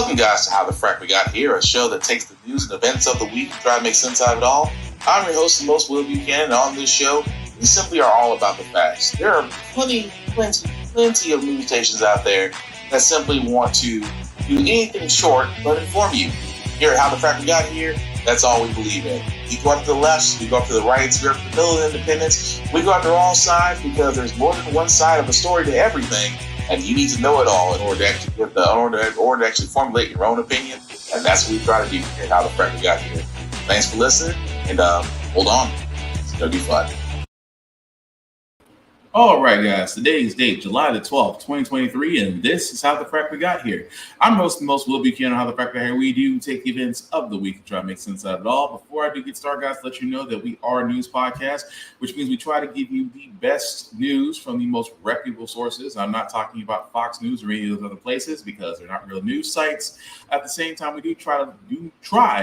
Welcome, guys, to How the Frack We Got Here, a show that takes the news and events of the week and try to make sense out of it all. I'm your host, the most Will Buchanan, and on this show, we simply are all about the facts. There are plenty of news stations out there that simply want to do anything short but inform you. Here at How the Frack We Got Here, that's all we believe in. We go up to the left, we go up to the right, we go up to the middle of independence. We go after all sides because there's more than one side of a story to everything. And you need to know it all in order to actually formulate your own opinion. And that's what we try to do here at How the Frack We Got Here. Thanks for listening, and hold on. It's going to be fun. All right, guys. Today's date, July the 12th, 2023, and this is How the Frack We Got Here. I'm host the most Will Buchanan, How the Frack We Got Here. We do take the events of the week and try to make sense out of it all. Before I do get started, guys, let you know that we are a news podcast, which means we try to give you the best news from the most reputable sources. I'm not talking about Fox News or any of those other places because they're not real news sites. At the same time, we do try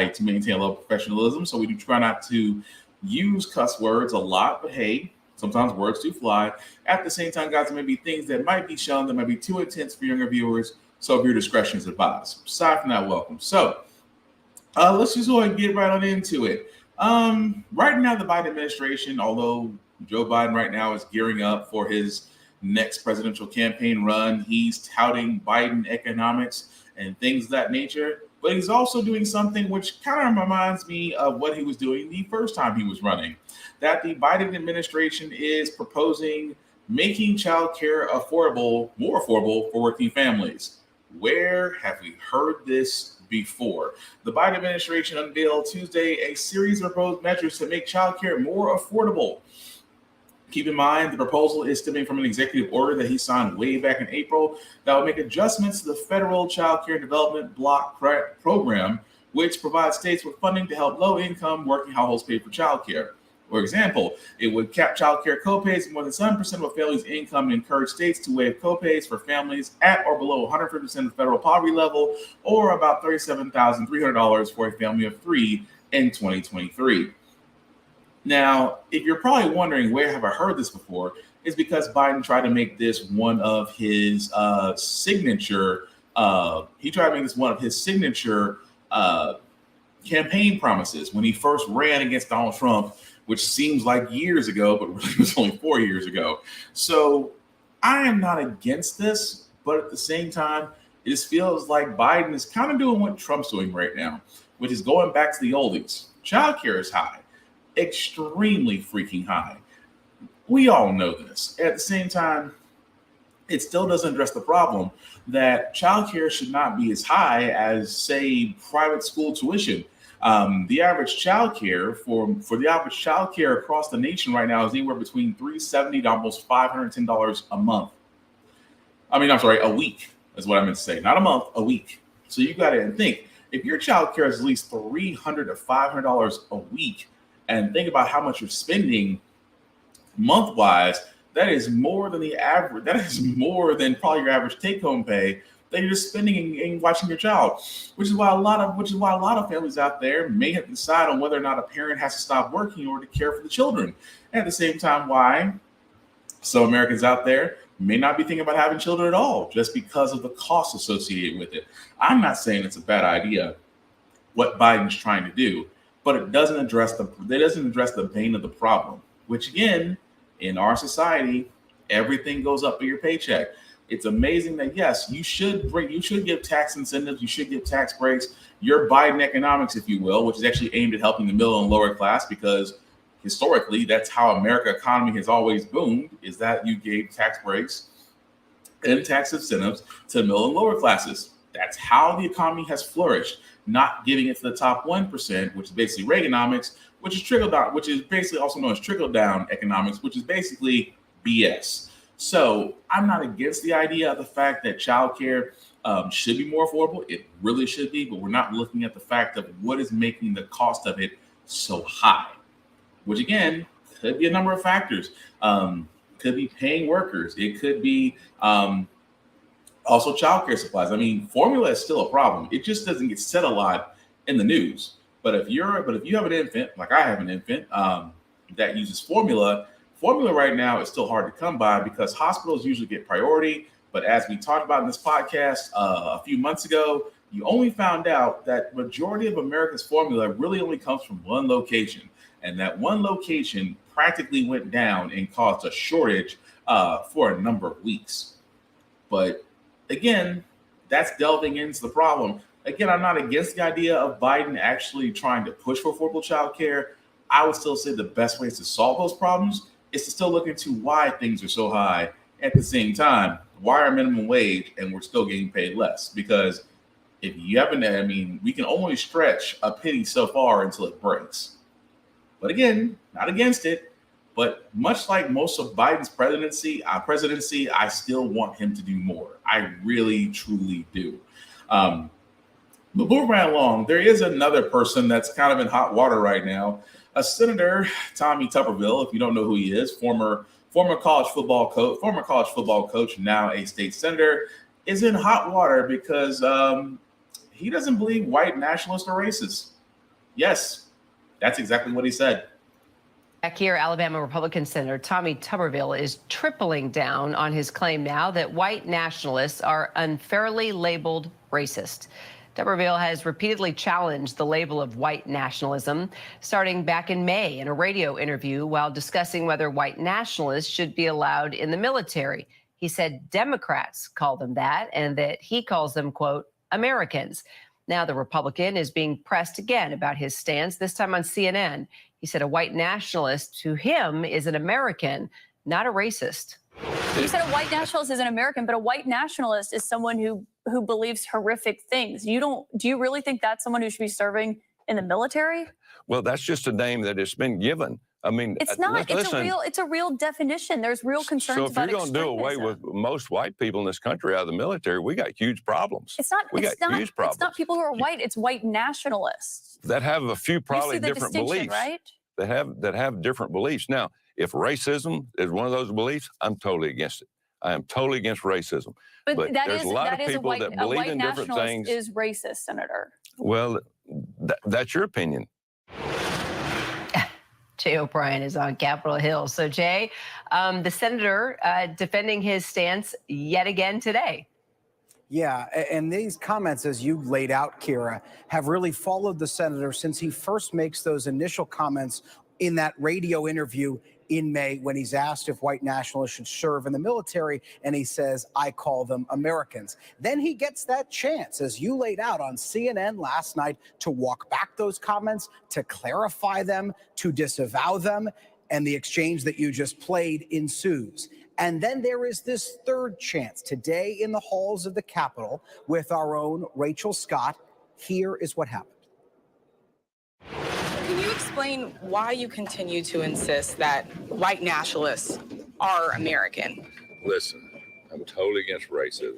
to maintain a level of professionalism, so we do try not to use cuss words a lot, but hey, sometimes words do fly. At the same time, guys, there may be things that might be shown that might be too intense for younger viewers, so your discretion is advised. Aside from that, welcome. So let's just go ahead and get right on into it. Right now, the Biden administration, although Joe Biden right now is gearing up for his next presidential campaign run, he's touting Biden economics and things of that nature. But he's also doing something which kind of reminds me of what he was doing the first time he was running, that the Biden administration is proposing making childcare more affordable for working families. Where have we heard this before? The Biden administration unveiled Tuesday a series of proposed measures to make childcare more affordable. Keep in mind, the proposal is stemming from an executive order that he signed way back in April that will make adjustments to the federal child care development block program, which provides states with funding to help low-income working households pay for child care. For example, it would cap child care copays at more than 7% of a family's income and encourage states to waive copays for families at or below 150% of the federal poverty level, or about $37,300 for a family of three in 2023. Now, if you're probably wondering where have I heard this before, it's because Biden tried to make this one of his signature campaign promises when he first ran against Donald Trump, which seems like years ago, but really was only 4 years ago. So I am not against this, but at the same time, it just feels like Biden is kind of doing what Trump's doing right now, which is going back to the oldies. Childcare is high. Extremely freaking high. We all know this. At the same time, it still doesn't address the problem that childcare should not be as high as, say, private school tuition. The average childcare for the average childcare across the nation right now is anywhere between $370 to almost $510 a month. A week is what I meant to say. Not a month, a week. So you got to think, if your childcare is at least $300 to $500 a week, and think about how much you're spending month-wise, that is more than the average. That is more than probably your average take-home pay that you're just spending in watching your child. Which is why a lot of families out there may have to decide on whether or not a parent has to stop working in order to care for the children. And at the same time, why some Americans out there may not be thinking about having children at all, just because of the costs associated with it. I'm not saying it's a bad idea what Biden's trying to do, but it doesn't address the bane of the problem, which again, in our society, everything goes up for your paycheck. It's amazing that yes, you should give tax incentives, you should give tax breaks, your Biden economics, if you will, which is actually aimed at helping the middle and lower class, because historically that's how American economy has always boomed, is that you gave tax breaks and tax incentives to the middle and lower classes. That's how the economy has flourished. Not giving it to the top 1%, which is basically Reaganomics, which is trickle down, which is basically also known as trickle down economics, which is basically BS. So I'm not against the idea of the fact that childcare should be more affordable. It really should be, but we're not looking at the fact of what is making the cost of it so high, which again could be a number of factors. Could be paying workers. It could be also childcare supplies. Formula is still a problem. It just doesn't get said a lot in the news. But if you have an infant, like I have an infant, that uses formula right now is still hard to come by because hospitals usually get priority. But as we talked about in this podcast a few months ago, you only found out that majority of America's formula really only comes from one location. And that one location practically went down and caused a shortage for a number of weeks. But again, that's delving into the problem. Again, I'm not against the idea of Biden actually trying to push for affordable child care. I would still say the best ways to solve those problems is to still look into why things are so high. At the same time, why are minimum wage and we're still getting paid less? Because if you haven't, I mean, we can only stretch a penny so far until it breaks. But again, not against it. But much like most of Biden's presidency, I still want him to do more. I really, truly do. But moving right along, there is another person that's kind of in hot water right now. A Senator Tommy Tuberville, if you don't know who he is, former college football coach, now a state senator, is in hot water because he doesn't believe white nationalists are racist. Yes, that's exactly what he said. Back here, Alabama Republican Senator Tommy Tuberville is tripling down on his claim now that white nationalists are unfairly labeled racist. Tuberville has repeatedly challenged the label of white nationalism, starting back in May in a radio interview while discussing whether white nationalists should be allowed in the military. He said Democrats call them that and that he calls them, quote, Americans. Now the Republican is being pressed again about his stance, this time on CNN. He said a white nationalist to him is an American, not a racist. You said a white nationalist is an American, but a white nationalist is someone who believes horrific things. Do you really think that's someone who should be serving in the military? Well, that's just a name that has been given. I mean, it's not. It's a real definition. There's real concerns about extremism. So if you're going to do away with most white people in this country out of the military, we got huge problems. It's not. It's not people who are white. It's white nationalists that have a few probably different beliefs. Right? That have different beliefs. Now, if racism is one of those beliefs, I'm totally against it. I am totally against racism. But there's a lot of people that believe in different things. Is racist, Senator? Well, that's your opinion. Jay O'Brien is on Capitol Hill. So, Jay, the senator defending his stance yet again today. Yeah, and these comments, as you laid out, Kira, have really followed the senator since he first makes those initial comments in that radio interview in May when he's asked if white nationalists should serve in the military, and he says, I call them Americans. Then he gets that chance, as you laid out on CNN last night, to walk back those comments, to clarify them, to disavow them, and the exchange that you just played ensues. And then there is this third chance today in the halls of the Capitol with our own Rachel Scott. Here is what happened. Can you explain why you continue to insist that white nationalists are American? Listen, I'm totally against racism.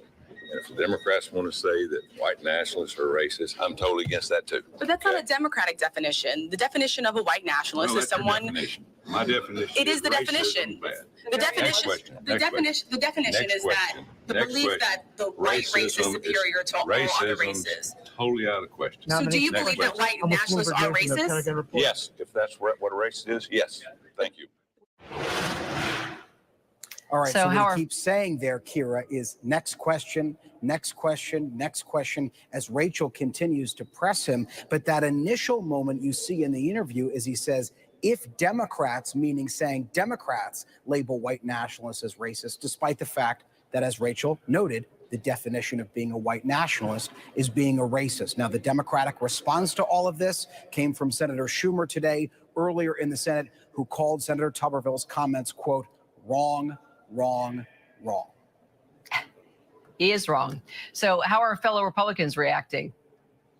And if the Democrats want to say that white nationalists are racist, I'm totally against that too. But that's not a Democratic definition. The definition of a white nationalist is someone. My definition. It is the definition. The definition. The definition is that the belief that the white race is superior to all other races. Totally out of the question. So do you believe that white nationalists are racist? Yes, if that's what a race is, yes. Thank you. All right, so what he keeps saying there, Kira, is next question, next question, next question, as Rachel continues to press him. But that initial moment you see in the interview is he says, if Democrats, meaning saying Democrats, label white nationalists as racist, despite the fact that, as Rachel noted, the definition of being a white nationalist is being a racist. Now, the Democratic response to all of this came from Senator Schumer today, earlier in the Senate, who called Senator Tuberville's comments, quote, wrong, wrong, wrong. He is wrong. So how are fellow Republicans reacting?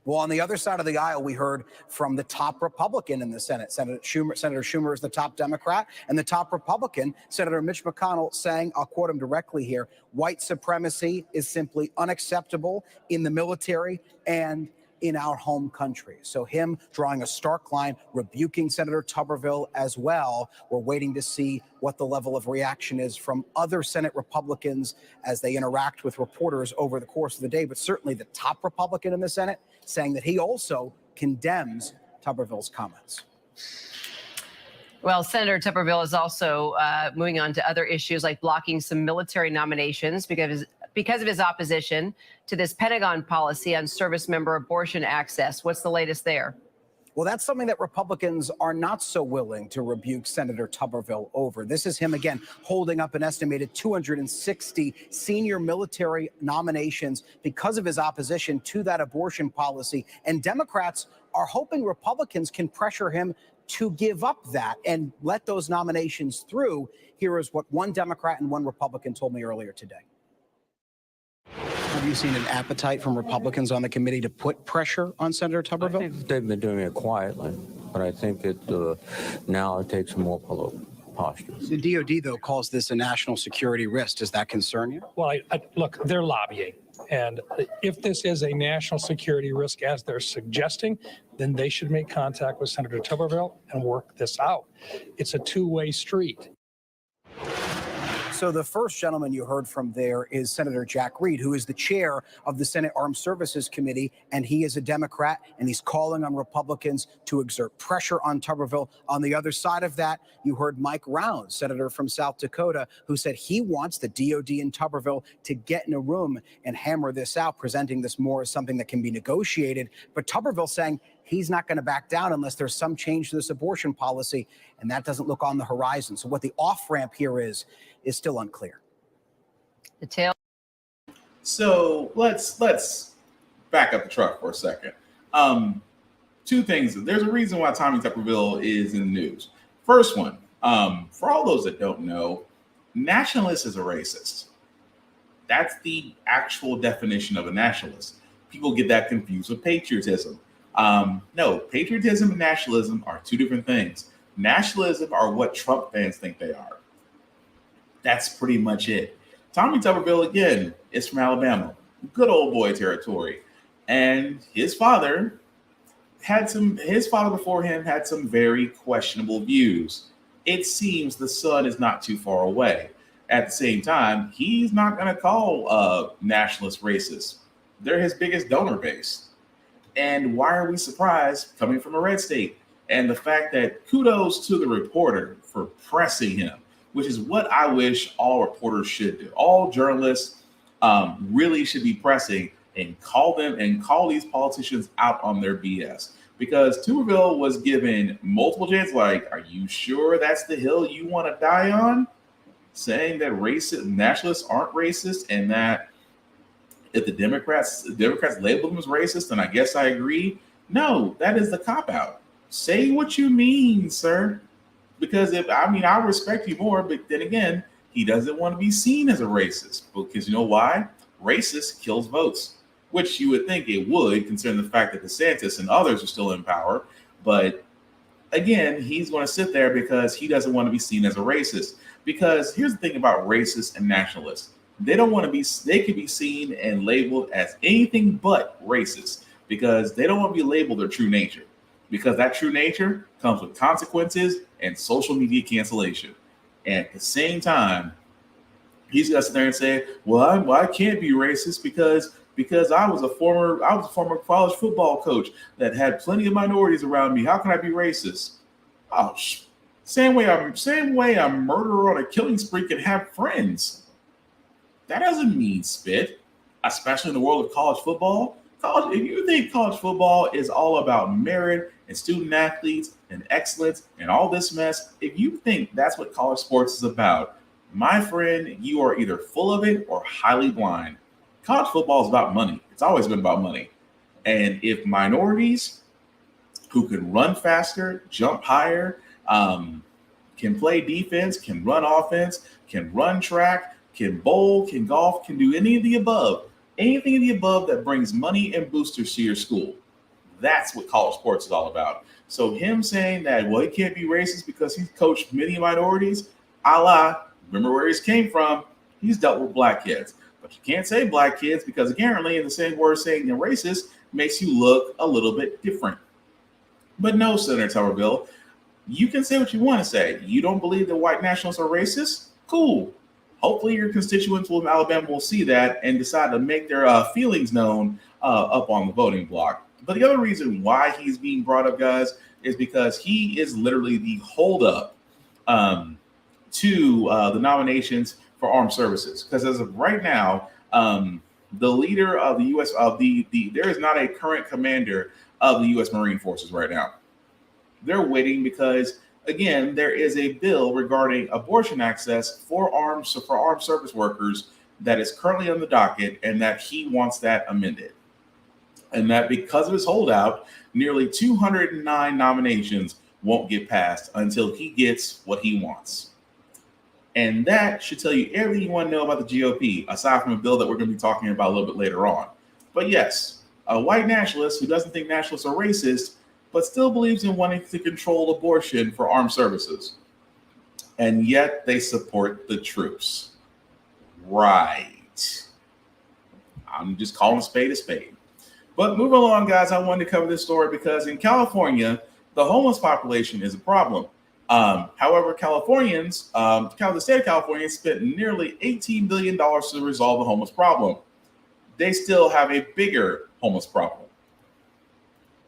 Well, on the other side of the aisle, we heard from the top Republican in the Senate. Senator Schumer is the top Democrat, and the top Republican, Senator Mitch McConnell, saying, I'll quote him directly here, white supremacy is simply unacceptable in the military and in our home country. So him drawing a stark line, rebuking Senator Tuberville as well. We're waiting to see what the level of reaction is from other Senate Republicans as they interact with reporters over the course of the day. But certainly the top Republican in the Senate saying that he also condemns Tuberville's comments. Well, Senator Tuberville is also moving on to other issues like blocking some military nominations because because of his opposition to this Pentagon policy on service member abortion access. What's the latest there? Well, that's something that Republicans are not so willing to rebuke Senator Tuberville over. This is him again holding up an estimated 260 senior military nominations because of his opposition to that abortion policy. And Democrats are hoping Republicans can pressure him to give up that and let those nominations through. Here is what one Democrat and one Republican told me earlier today. Have you seen an appetite from Republicans on the committee to put pressure on Senator Tuberville? I think they've been doing it quietly, but I think that now it takes more political posture. The DOD, though, calls this a national security risk. Does that concern you? Well, look, they're lobbying. And if this is a national security risk, as they're suggesting, then they should make contact with Senator Tuberville and work this out. It's a two-way street. So the first gentleman you heard from there is Senator Jack Reed, who is the chair of the Senate Armed Services Committee, and he is a Democrat, and he's calling on Republicans to exert pressure on Tuberville. On the other side of that, you heard Mike Rounds, senator from South Dakota, who said he wants the DOD and Tuberville to get in a room and hammer this out, presenting this more as something that can be negotiated. But Tuberville saying he's not going to back down unless there's some change to this abortion policy, and that doesn't look on the horizon. So what the off-ramp here is still unclear. So let's back up the truck for a second. Two things. There's a reason why Tommy Tuberville is in the news. First one, for all those that don't know, nationalist is a racist. That's the actual definition of a nationalist. People get that confused with patriotism. No, patriotism and nationalism are two different things. Nationalism are what Trump fans think they are. That's pretty much it. Tommy Tuberville, again, is from Alabama, good old boy territory. And his father before him had some very questionable views. It seems the son is not too far away. At the same time, he's not going to call nationalists racist. They're his biggest donor base. And why are we surprised coming from a red state? And the fact that kudos to the reporter for pressing him, which is what I wish all reporters should do. All journalists really should be pressing and call these politicians out on their BS. Because Tuberville was given multiple chances, like, are you sure that's the hill you want to die on? Saying that nationalists aren't racist, and that if the Democrats label them as racist, then I guess I agree. No, that is the cop-out. Say what you mean, sir. Because I respect you more, but then again, he doesn't want to be seen as a racist. Because you know why? Racist kills votes, which you would think it would, considering the fact that DeSantis and others are still in power. But again, he's going to sit there because he doesn't want to be seen as a racist. Because here's the thing about racists and nationalists. They don't want to be, they can be seen and labeled as anything but racist because they don't want to be labeled their true nature. Because that true nature comes with consequences and social media cancellation. And at the same time, he's going to sit there and say, well, I can't be racist because I was a former college football coach that had plenty of minorities around me. How can I be racist? Oh, same way a murderer on a killing spree can have friends. That doesn't mean spit, especially in the world of college football. If you think college football is all about merit and student athletes and excellence and all this mess, if you think that's what college sports is about, my friend, you are either full of it or highly blind. College football is about money. It's always been about money. And if minorities who can run faster, jump higher, can play defense, can run offense, can run track, can bowl, can golf, can do any of the above, anything in the above that brings money and boosters to your school. That's what college sports is all about. So him saying that, well, he can't be racist because he's coached many minorities, remember where he came from, he's dealt with black kids. But you can't say black kids because apparently in the same word saying they're racist makes you look a little bit different. But no, Senator Tuberville, you can say what you want to say. You don't believe that white nationalists are racist? Cool. Hopefully your constituents in Alabama will see that and decide to make their feelings known up on the voting block. But the other reason why he's being brought up, guys, is because he is literally the holdup to the nominations for armed services. Because as of right now, The leader of the U.S. there is not a current commander of the U.S. Marine Forces right now. They're waiting because, again, there is a bill regarding abortion access for armed service workers that is currently on the docket, and that he wants that amended. And that because of his holdout, nearly 209 nominations won't get passed until he gets what he wants. And that should tell you everything you want to know about the GOP, aside from a bill that we're going to be talking about a little bit later on. But yes, a white nationalist who doesn't think nationalists are racist, but still believes in wanting to control abortion for armed services. And yet they support the troops. Right. I'm just calling a spade a spade. But moving along, guys, I wanted to cover this story because in California, the homeless population is a problem. However, Californians, the state of California spent nearly $18 billion to resolve the homeless problem. They still have a bigger homeless problem.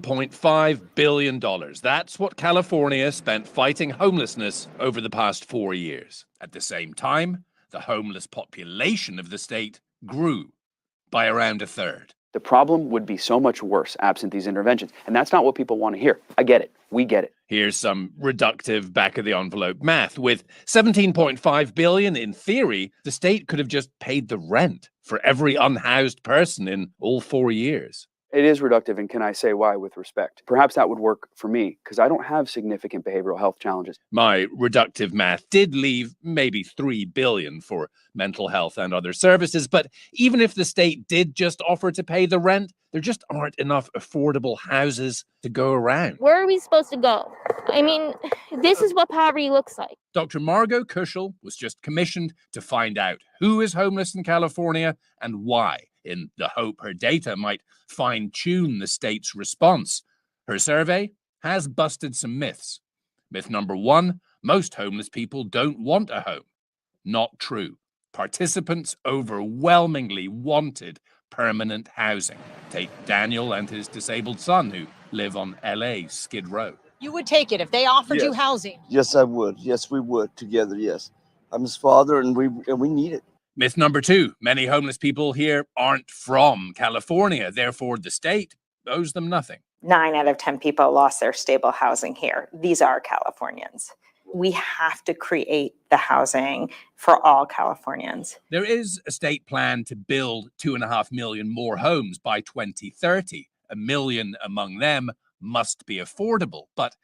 $0.5 billion. That's what California spent fighting homelessness over the past 4 years. At the same time, the homeless population of the state grew by around a third. The problem would be so much worse absent these interventions. And that's not what people want to hear. I get it. We get it. Here's some reductive back-of-the-envelope math. With $17.5 billion in theory, the state could have just paid the rent for every unhoused person in all 4 years. It is reductive, and can I say why with respect? Perhaps that would work for me, because I don't have significant behavioral health challenges. My reductive math did leave maybe $3 billion for mental health and other services, but even if the state did just offer to pay the rent, there just aren't enough affordable houses to go around. Where are we supposed to go? I mean, this is what poverty looks like. Dr. Margot Kushel was just commissioned to find out who is homeless in California and why, in the hope her data might fine-tune the state's response. Her survey has busted some myths. Myth number one, most homeless people don't want a home. Not true. Participants overwhelmingly wanted permanent housing. Take Daniel and his disabled son who live on LA's Skid Row. You would take it if they offered you housing? Yes, I would. Yes, we would together, yes. I'm his father and we need it. Myth number two, many homeless people here aren't from California. Therefore, the state owes them nothing. 9 out of 10 people lost their stable housing here. These are Californians. We have to create the housing for all Californians. There is a state plan to build 2.5 million more homes by 2030. 1 million among them must be affordable. But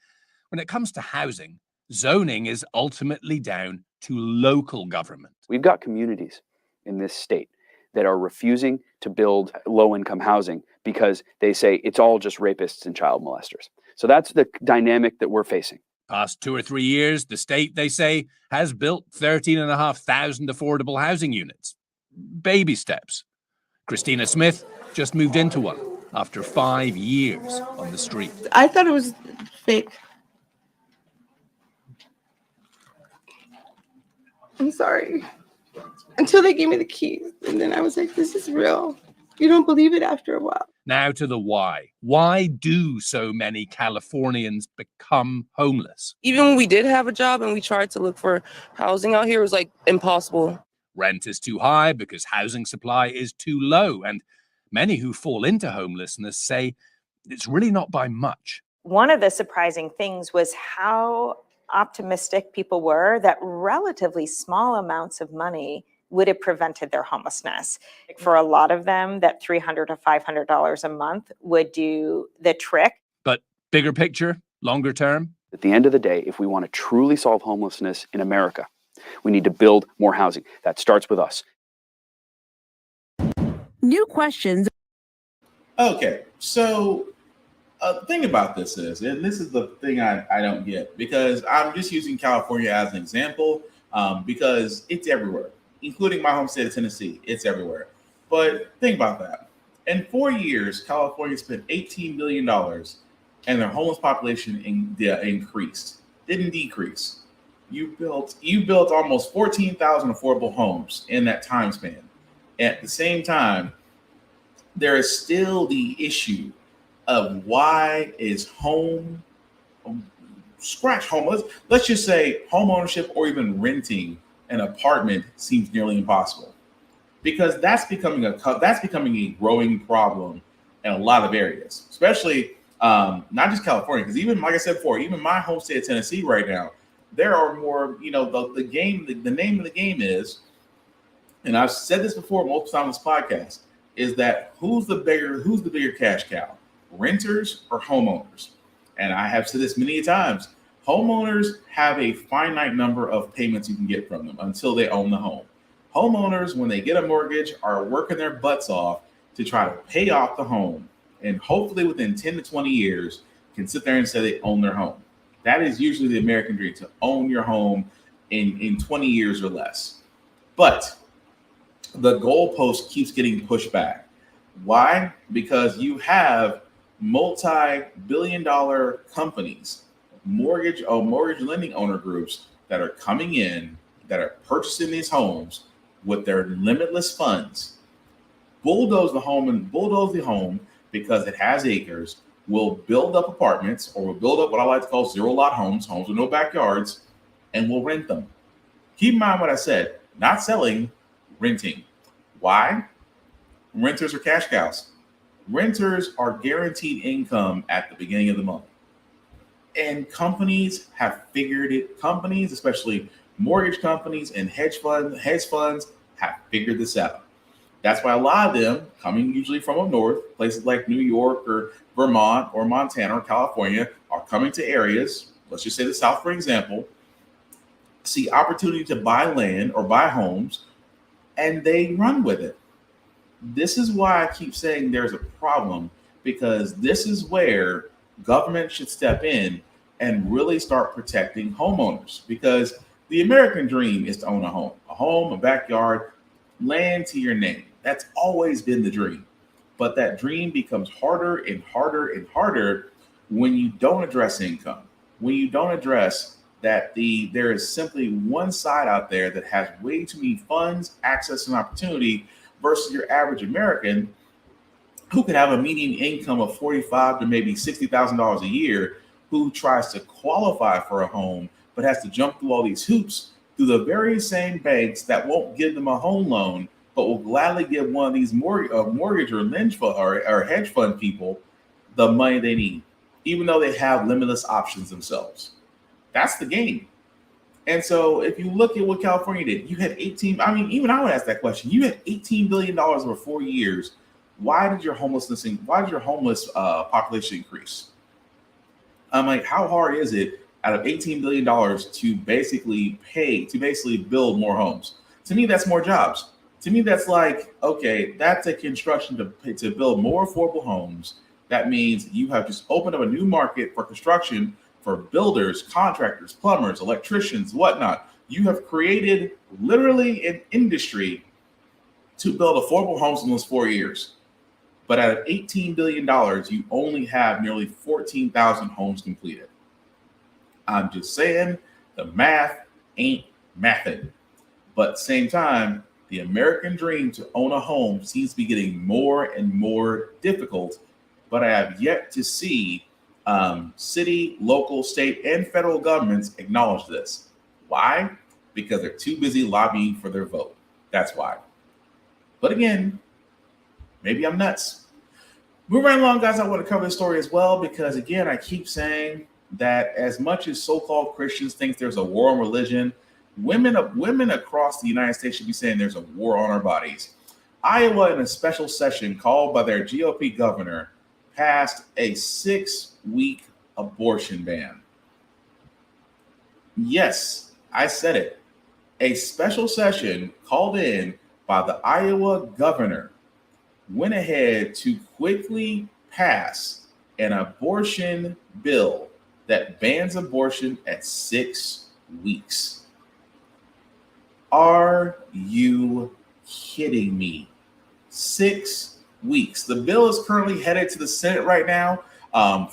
when it comes to housing, zoning is ultimately down to local government. We've got communities in this state that are refusing to build low-income housing because they say it's all just rapists and child molesters. So that's the dynamic that we're facing. Past 2 or 3 years, the state, they say, has built 13,500 affordable housing units. Baby steps. Christina Smith just moved into one after 5 years on the street. I thought it was fake. I'm sorry. Until they gave me the keys. And then I was like, this is real. You don't believe it after a while. Now to the why. Why do so many Californians become homeless? Even when we did have a job and we tried to look for housing out here, it was like impossible. Rent is too high because housing supply is too low. And many who fall into homelessness say it's really not by much. One of the surprising things was how optimistic people were that relatively small amounts of money would have prevented their homelessness. For a lot of them, that $300 to $500 a month would do the trick. But bigger picture, longer term? At the end of the day, if we want to truly solve homelessness in America, we need to build more housing. That starts with us. New questions. Okay, so the thing about this is, and this is the thing I don't get, because I'm just using California as an example, because it's everywhere, including my home state of Tennessee. It's everywhere. But think about that. In 4 years, California spent $18 billion and their homeless population increased, didn't decrease. You built almost 14,000 affordable homes in that time span. At the same time, there is still the issue of why is let's just say home ownership or even renting an apartment seems nearly impossible. because that's becoming a growing problem in a lot of areas, especially not just California, because even like I said before, even my home state of Tennessee right now, there are more, the name of the game is, and I've said this before multiple times on this podcast, is that who's the bigger cash cow, renters or homeowners? And I have said this many times, homeowners have a finite number of payments you can get from them until they own the home. Homeowners, when they get a mortgage, are working their butts off to try to pay off the home, and hopefully within 10 to 20 years can sit there and say they own their home. That is usually the American dream, to own your home in 20 years or less. But the goalpost keeps getting pushed back. Why? Because you have multi-billion-dollar companies, mortgage lending owner groups that are coming in, that are purchasing these homes with their limitless funds, bulldoze the home because it has acres, will build up apartments, or will build up what I like to call zero-lot homes with no backyards, and will rent them. Keep in mind what I said, not selling, renting. Why? Renters are cash cows. Renters are guaranteed income at the beginning of the month. And companies have figured it. Companies, especially mortgage companies and hedge funds have figured this out. That's why a lot of them, coming usually from up north, places like New York or Vermont or Montana or California, are coming to areas, let's just say the South, for example, see opportunity to buy land or buy homes, and they run with it. This is why I keep saying there's a problem, because this is where government should step in and really start protecting homeowners, because the American dream is to own a home, a backyard, land to your name. That's always been the dream. But that dream becomes harder and harder and harder when you don't address income, when you don't address that there is simply one side out there that has way too many funds, access, and opportunity versus your average American who can have a median income of $45,000 to maybe $60,000 a year, who tries to qualify for a home but has to jump through all these hoops through the very same banks that won't give them a home loan, but will gladly give one of these mortgage or hedge fund people the money they need, even though they have limitless options themselves. That's the game. And so if you look at what California did, you had even I would ask that question. You had $18 billion over 4 years. Why did your homeless population increase? I'm like, how hard is it out of $18 billion to basically build more homes? To me, that's more jobs. To me, that's like, okay, that's a construction to build more affordable homes. That means you have just opened up a new market for construction for builders, contractors, plumbers, electricians, whatnot. You have created literally an industry to build affordable homes in those 4 years. But out of $18 billion, you only have nearly 14,000 homes completed. I'm just saying the math ain't mathing. But at the same time, the American dream to own a home seems to be getting more and more difficult. But I have yet to see city, local, state, and federal governments acknowledge this. Why? Because they're too busy lobbying for their vote. That's why. But again, maybe I'm nuts. Moving right along, guys, I want to cover this story as well, because again, I keep saying that as much as so-called Christians think there's a war on religion, women across the United States should be saying there's a war on our bodies. Iowa, in a special session called by their GOP governor, passed a 6-week abortion ban. Yes, I said it. A special session called in by the Iowa governor went ahead to quickly pass an abortion bill that bans abortion at 6 weeks. Are you kidding me? 6 weeks. The bill is currently headed to the Senate right now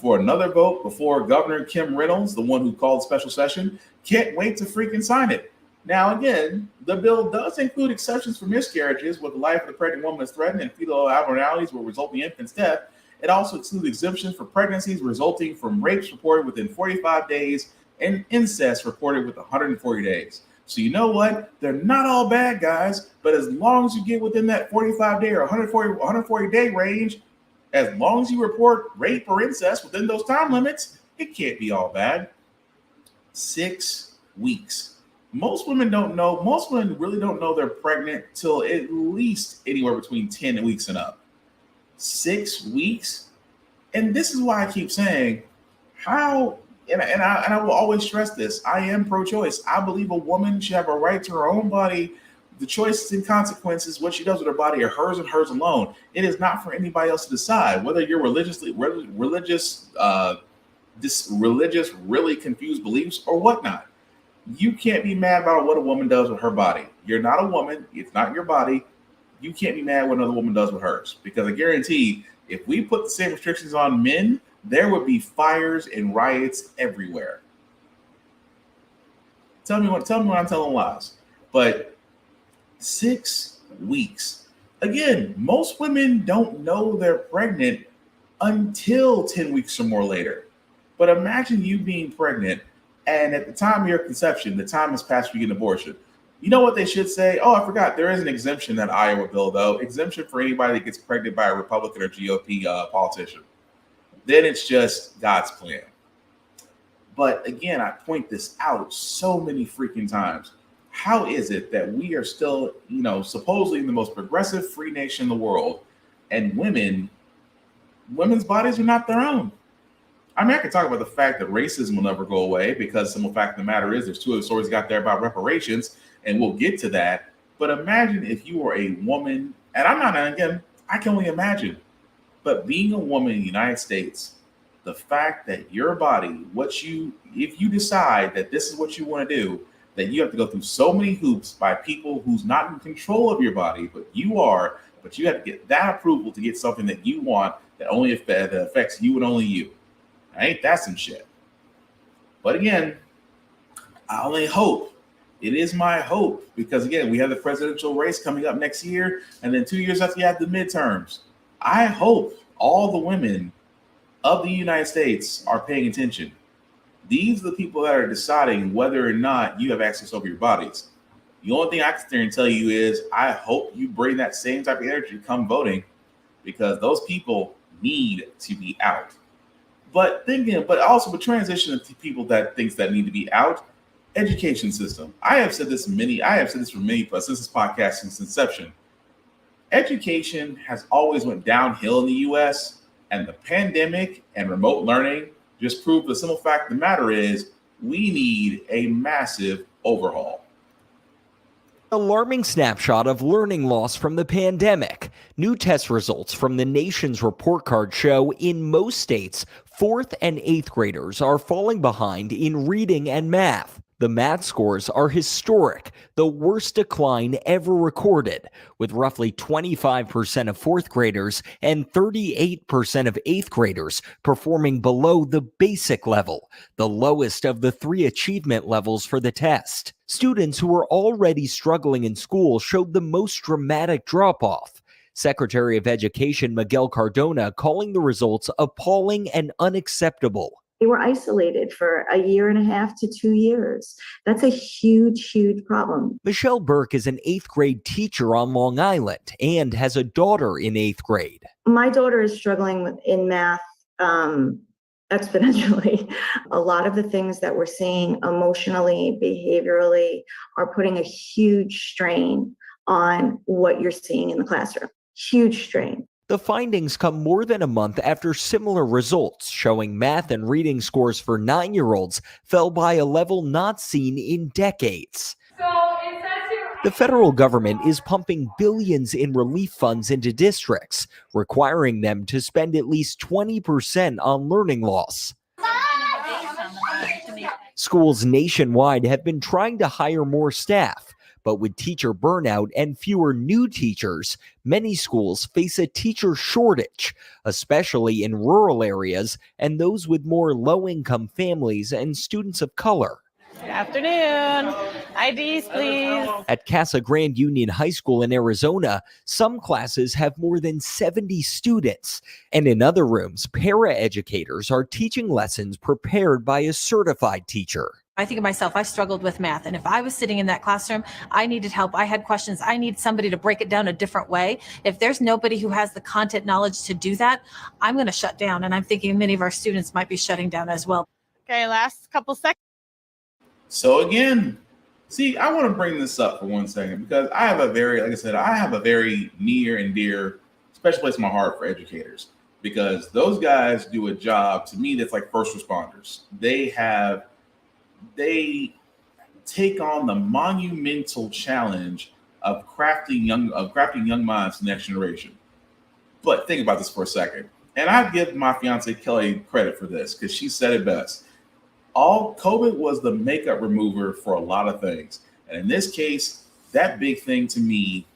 for another vote before Governor Kim Reynolds, the one who called special session, can't wait to freaking sign it. Now, again, the bill does include exceptions for miscarriages where the life of the pregnant woman is threatened and fetal abnormalities will result in the infant's death. It also excludes exemptions for pregnancies resulting from rapes reported within 45 days and incest reported within 140 days. So you know what? They're not all bad guys, but as long as you get within that 45-day or 140-day range, as long as you report rape or incest within those time limits, it can't be all bad. 6 weeks. Most women really don't know they're pregnant till at least anywhere between 10 weeks and up. 6 weeks? And this is why I keep saying, how, and I will always stress this, I am pro-choice. I believe a woman should have a right to her own body. The choices and consequences, what she does with her body, are hers and hers alone. It is not for anybody else to decide. Whether you're religious, really confused beliefs or whatnot, you can't be mad about what a woman does with her body. You're not a woman. It's not your body. You can't be mad what another woman does with hers, because I guarantee if we put the same restrictions on men, there would be fires and riots everywhere. Tell me when I'm telling lies. But 6 weeks. Again, most women don't know they're pregnant until 10 weeks or more later. But imagine you being pregnant, and at the time of your conception, the time has passed for you to get an abortion. You know what they should say? Oh, I forgot. There is an exemption in that Iowa bill, though. Exemption for anybody that gets pregnant by a Republican or GOP politician. Then it's just God's plan. But again, I point this out so many freaking times. How is it that we are still, supposedly the most progressive free nation in the world, and women's bodies are not their own? I mean, I can talk about the fact that racism will never go away, because the simple fact of the matter is there's 2 other stories got there about reparations, and we'll get to that. But imagine if you were a woman, and I can only imagine, but being a woman in the United States, the fact that your body, if you decide that this is what you want to do, that you have to go through so many hoops by people who's not in control of your body, but you have to get that approval to get something that you want that affects you and only you. Ain't that some shit? But again, I only hope. It is my hope, because again, we have the presidential race coming up next year, and then 2 years after you have the midterms. I hope all the women of the United States are paying attention. These are the people that are deciding whether or not you have access over your bodies. The only thing I can stand and tell you is I hope you bring that same type of energy come voting, because those people need to be out. But also transition to people that thinks that need to be out. Education system. I have said this for many, since this podcast since inception. Education has always went downhill in the U.S., and the pandemic and remote learning just proved the simple fact of the matter is we need a massive overhaul. Alarming snapshot of learning loss from the pandemic. New test results from the nation's report card show in most states, 4th and 8th graders are falling behind in reading and math. The math scores are historic, the worst decline ever recorded, with roughly 25% of 4th graders and 38% of 8th graders performing below the basic level, the lowest of the 3 achievement levels for the test. Students who were already struggling in school showed the most dramatic drop-off. Secretary of Education Miguel Cardona calling the results appalling and unacceptable. They were isolated for 1.5 to 2 years. That's a huge, huge problem. Michelle Burke is an 8th grade teacher on Long Island and has a daughter in 8th grade. My daughter is struggling in math exponentially. A lot of the things that we're seeing emotionally, behaviorally, are putting a huge strain on what you're seeing in the classroom. Huge strain. The findings come more than a month after similar results showing math and reading scores for 9-year-olds fell by a level not seen in decades. The federal government is pumping billions in relief funds into districts, requiring them to spend at least 20% on learning loss. Schools nationwide have been trying to hire more staff, but with teacher burnout and fewer new teachers, many schools face a teacher shortage, especially in rural areas and those with more low-income families and students of color. Good afternoon. IDs, please. At Casa Grande Union High School in Arizona, some classes have more than 70 students, and in other rooms, paraeducators are teaching lessons prepared by a certified teacher. I think of myself, I struggled with math. And if I was sitting in that classroom, I needed help. I had questions. I need somebody to break it down a different way. If there's nobody who has the content knowledge to do that, I'm going to shut down. And I'm thinking many of our students might be shutting down as well. Okay, last couple seconds. So again, see, I want to bring this up for 1 second because I have a very, like I said, I have a very near and dear special place in my heart for educators because those guys do a job to me that's like first responders. They take on the monumental challenge of crafting young minds for the next generation. But think about this for a second. And I give my fiance Kelly credit for this because she said it best. All COVID was the makeup remover for a lot of things. And in this case, that big thing to me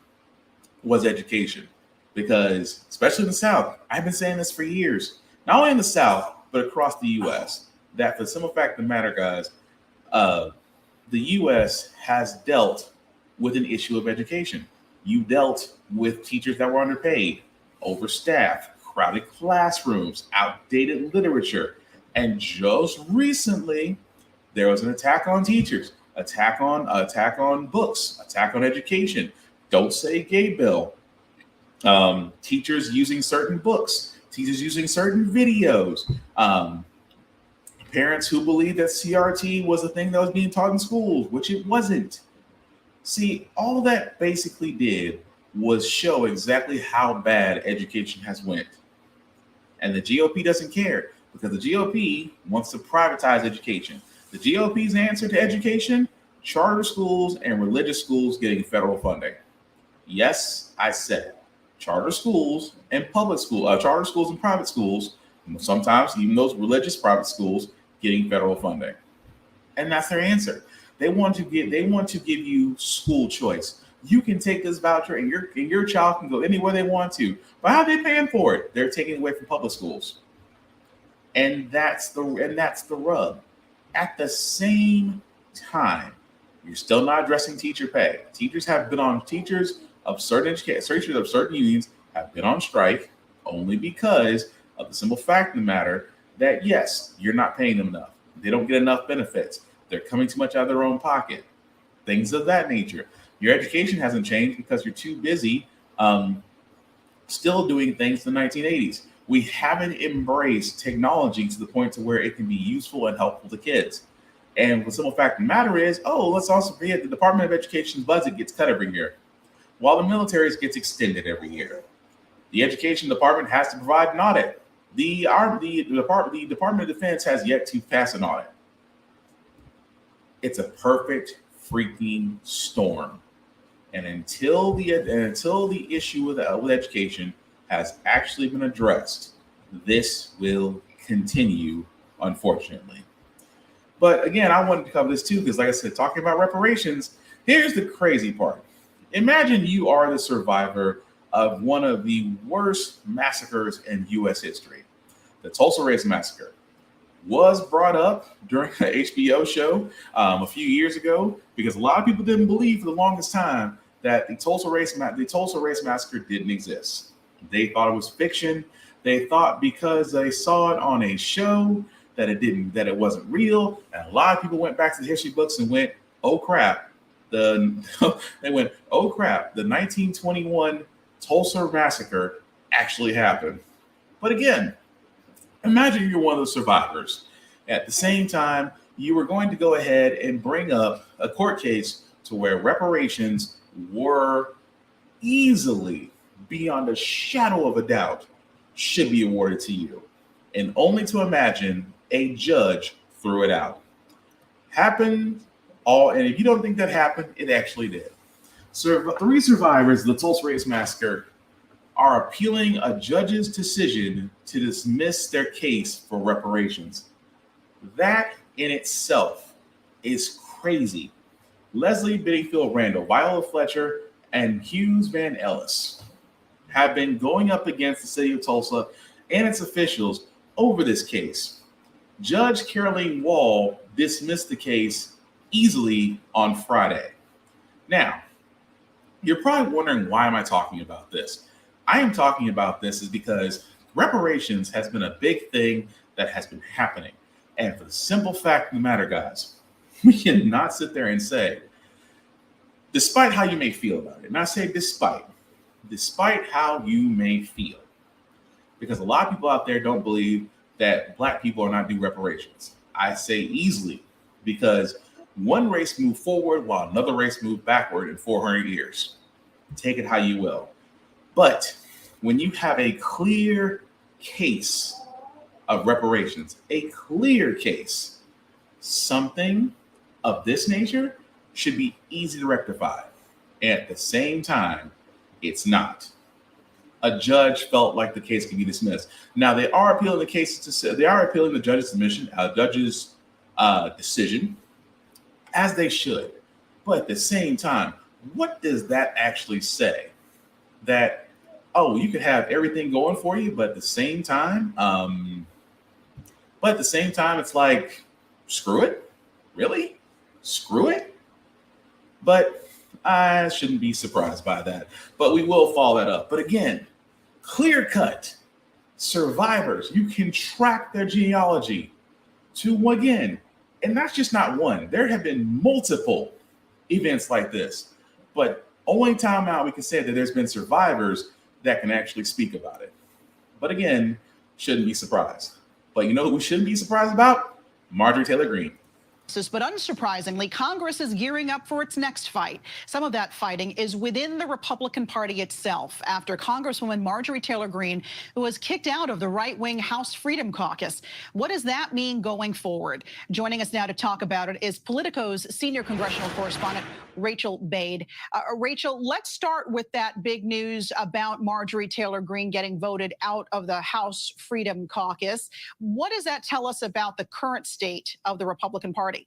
was education. Because especially in the South, I've been saying this for years, not only in the South, but across the US, that for the simple fact of the matter, guys, the U.S. has dealt with an issue of education. You dealt with teachers that were underpaid, overstaffed, crowded classrooms, outdated literature. And just recently, there was an attack on teachers, attack on books, attack on education. Don't say gay bill. Teachers using certain books, teachers using certain videos. Parents who believed that CRT was a thing that was being taught in schools, which it wasn't. See, all that basically did was show exactly how bad education has went. And the GOP doesn't care because the GOP wants to privatize education. The GOP's answer to education, charter schools and religious schools getting federal funding. Yes, I said it. Charter schools and charter schools and private schools, sometimes even those religious private schools, getting federal funding. And that's their answer. They want to give you school choice. You can take this voucher and your child can go anywhere they want to. But how are they paying for it? They're taking it away from public schools. And that's the rub. At the same time, you're still not addressing teacher pay. Teachers of certain unions have been on strike only because of the simple fact of the matter that yes, you're not paying them enough. They don't get enough benefits. They're coming too much out of their own pocket. Things of that nature. Your education hasn't changed because you're too busy still doing things in the 1980s. We haven't embraced technology to the point to where it can be useful and helpful to kids. And the simple fact of the matter is, let's also forget the Department of Education's budget gets cut every year, while the military's gets extended every year. The education department has to provide an audit. The Department of Defense has yet to pass an audit. It's a perfect freaking storm. And until the issue with education has actually been addressed, this will continue, unfortunately. But again, I wanted to cover this too, because like I said, talking about reparations, here's the crazy part. Imagine you are the survivor of one of the worst massacres in U.S. history. The Tulsa Race Massacre was brought up during an HBO show a few years ago because a lot of people didn't believe for the longest time that the Tulsa Race Massacre didn't exist. They thought it was fiction. They thought because they saw it on a show that it wasn't real. And a lot of people went back to the history books and went, "Oh crap!" The 1921 Tulsa Massacre actually happened. But again, imagine you're one of the survivors. At the same time, you were going to go ahead and bring up a court case to where reparations were easily, beyond a shadow of a doubt, should be awarded to you. And only to imagine a judge threw it out. Happened all, and if you don't think that happened, it actually did. So 3 survivors of the Tulsa Race Massacre are appealing a judge's decision to dismiss their case for reparations. That in itself is crazy. Leslie Bedingfield Randall, Viola Fletcher, and Hughes Van Ellis have been going up against the city of Tulsa and its officials over this case. Judge Caroline Wall dismissed the case easily on Friday. Now, you're probably wondering, why am I talking about this? I am talking about this is because reparations has been a big thing that has been happening. And for the simple fact of the matter, guys, We cannot sit there and say, despite how you may feel about it, and I say despite how you may feel, because a lot of people out there don't believe that Black people are not due reparations. I say easily, because one race moved forward while another race moved backward in 400 years. Take it how you will. But when you have a clear case of reparations, a clear case, something of this nature should be easy to rectify. And at the same time, it's not. A judge felt like the case could be dismissed. Now they are appealing the case they are appealing the judge's decision, as they should. But at the same time, what does that actually say? That, oh, you could have everything going for you, but at the same time, it's like, screw it? Really? Screw it? But I shouldn't be surprised by that. But we will follow that up. But again, clear cut survivors, you can track their genealogy to, again, and that's just not one. There have been multiple events like this. But only time out we can say that there's been survivors that can actually speak about it. But again, shouldn't be surprised. But you know who we shouldn't be surprised about? Marjorie Taylor Greene. But unsurprisingly, Congress is gearing up for its next fight. Some of that fighting is within the Republican Party itself after Congresswoman Marjorie Taylor Greene was kicked out of the right-wing House Freedom Caucus. What does that mean going forward? Joining us now to talk about it is Politico's senior congressional correspondent, Rachel Bade. Rachel, let's start with that big news about Marjorie Taylor Greene getting voted out of the House Freedom Caucus. What does that tell us about the current state of the Republican Party?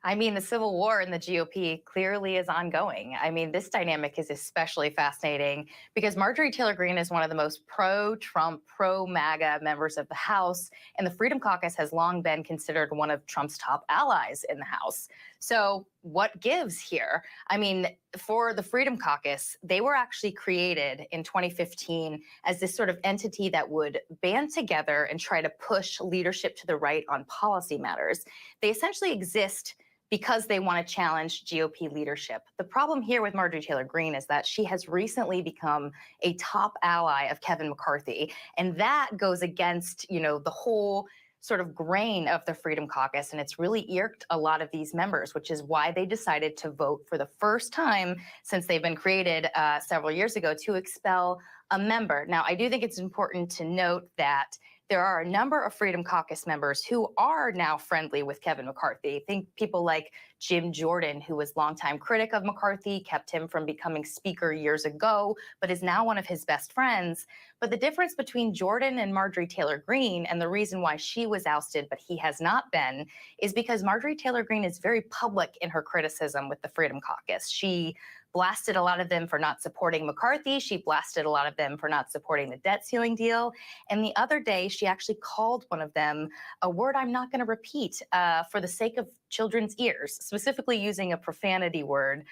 I mean, the civil war in the GOP clearly is ongoing. I mean, this dynamic is especially fascinating because Marjorie Taylor Greene is one of the most pro-Trump, pro-MAGA members of the House, and the Freedom Caucus has long been considered one of Trump's top allies in the House. So what gives here? I mean, for the Freedom Caucus, they were actually created in 2015 as this sort of entity that would band together and try to push leadership to the right on policy matters. They essentially exist because they want to challenge GOP leadership. The problem here with Marjorie Taylor Greene is that she has recently become a top ally of Kevin McCarthy, and that goes against, the whole sort of grain of the Freedom Caucus, and it's really irked a lot of these members, which is why they decided to vote for the first time since they've been created several years ago to expel a member. Now, I do think it's important to note that there are a number of Freedom Caucus members who are now friendly with Kevin McCarthy. Think people like Jim Jordan, who was longtime critic of McCarthy, kept him from becoming speaker years ago, but is now one of his best friends. But the difference between Jordan and Marjorie Taylor Greene, and the reason why she was ousted, but he has not been, is because Marjorie Taylor Greene is very public in her criticism with the Freedom Caucus. She blasted a lot of them for not supporting McCarthy. She blasted a lot of them for not supporting the debt ceiling deal. And the other day, she actually called one of them a word I'm not going to repeat for the sake of children's ears, specifically using a profanity word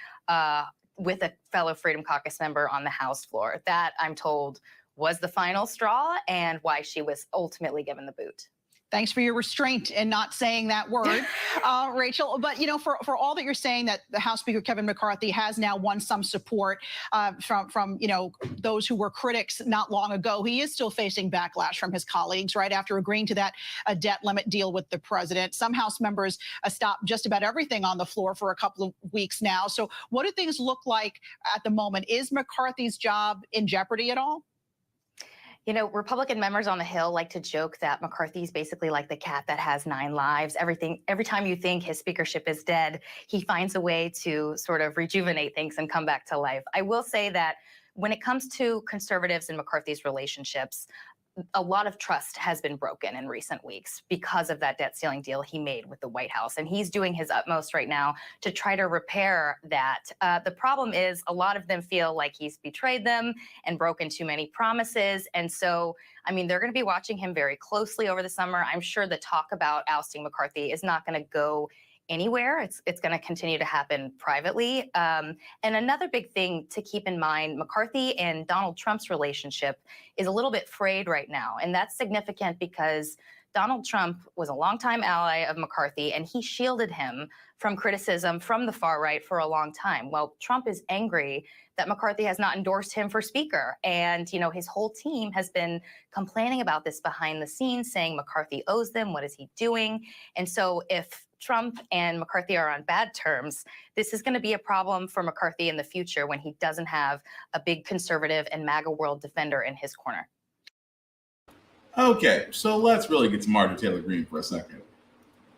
with a fellow Freedom Caucus member on the House floor. That, I'm told, was the final straw and why she was ultimately given the boot. Thanks for your restraint in not saying that word, Rachel. But, for all that you're saying that the House Speaker Kevin McCarthy has now won some support from those who were critics not long ago, he is still facing backlash from his colleagues right after agreeing to that debt limit deal with the president. Some House members stopped just about everything on the floor for a couple of weeks now. So what do things look like at the moment? Is McCarthy's job in jeopardy at all? Republican members on the Hill like to joke that McCarthy's basically like the cat that has 9 lives. Every time you think his speakership is dead, he finds a way to sort of rejuvenate things and come back to life. I will say that when it comes to conservatives and McCarthy's relationships, a lot of trust has been broken in recent weeks because of that debt ceiling deal he made with the White House. And he's doing his utmost right now to try to repair that. The problem is a lot of them feel like he's betrayed them and broken too many promises. And so, they're going to be watching him very closely over the summer. I'm sure the talk about ousting McCarthy is not going to go anywhere. It's going to continue to happen privately. And another big thing to keep in mind, McCarthy and Donald Trump's relationship is a little bit frayed right now. And that's significant because Donald Trump was a longtime ally of McCarthy, and he shielded him from criticism from the far right for a long time. Well, Trump is angry that McCarthy has not endorsed him for speaker. And, his whole team has been complaining about this behind the scenes, saying McCarthy owes them. What is he doing? And so if Trump and McCarthy are on bad terms, this is going to be a problem for McCarthy in the future when he doesn't have a big conservative and MAGA world defender in his corner. Okay, so let's really get to Marjorie Taylor Greene for a second.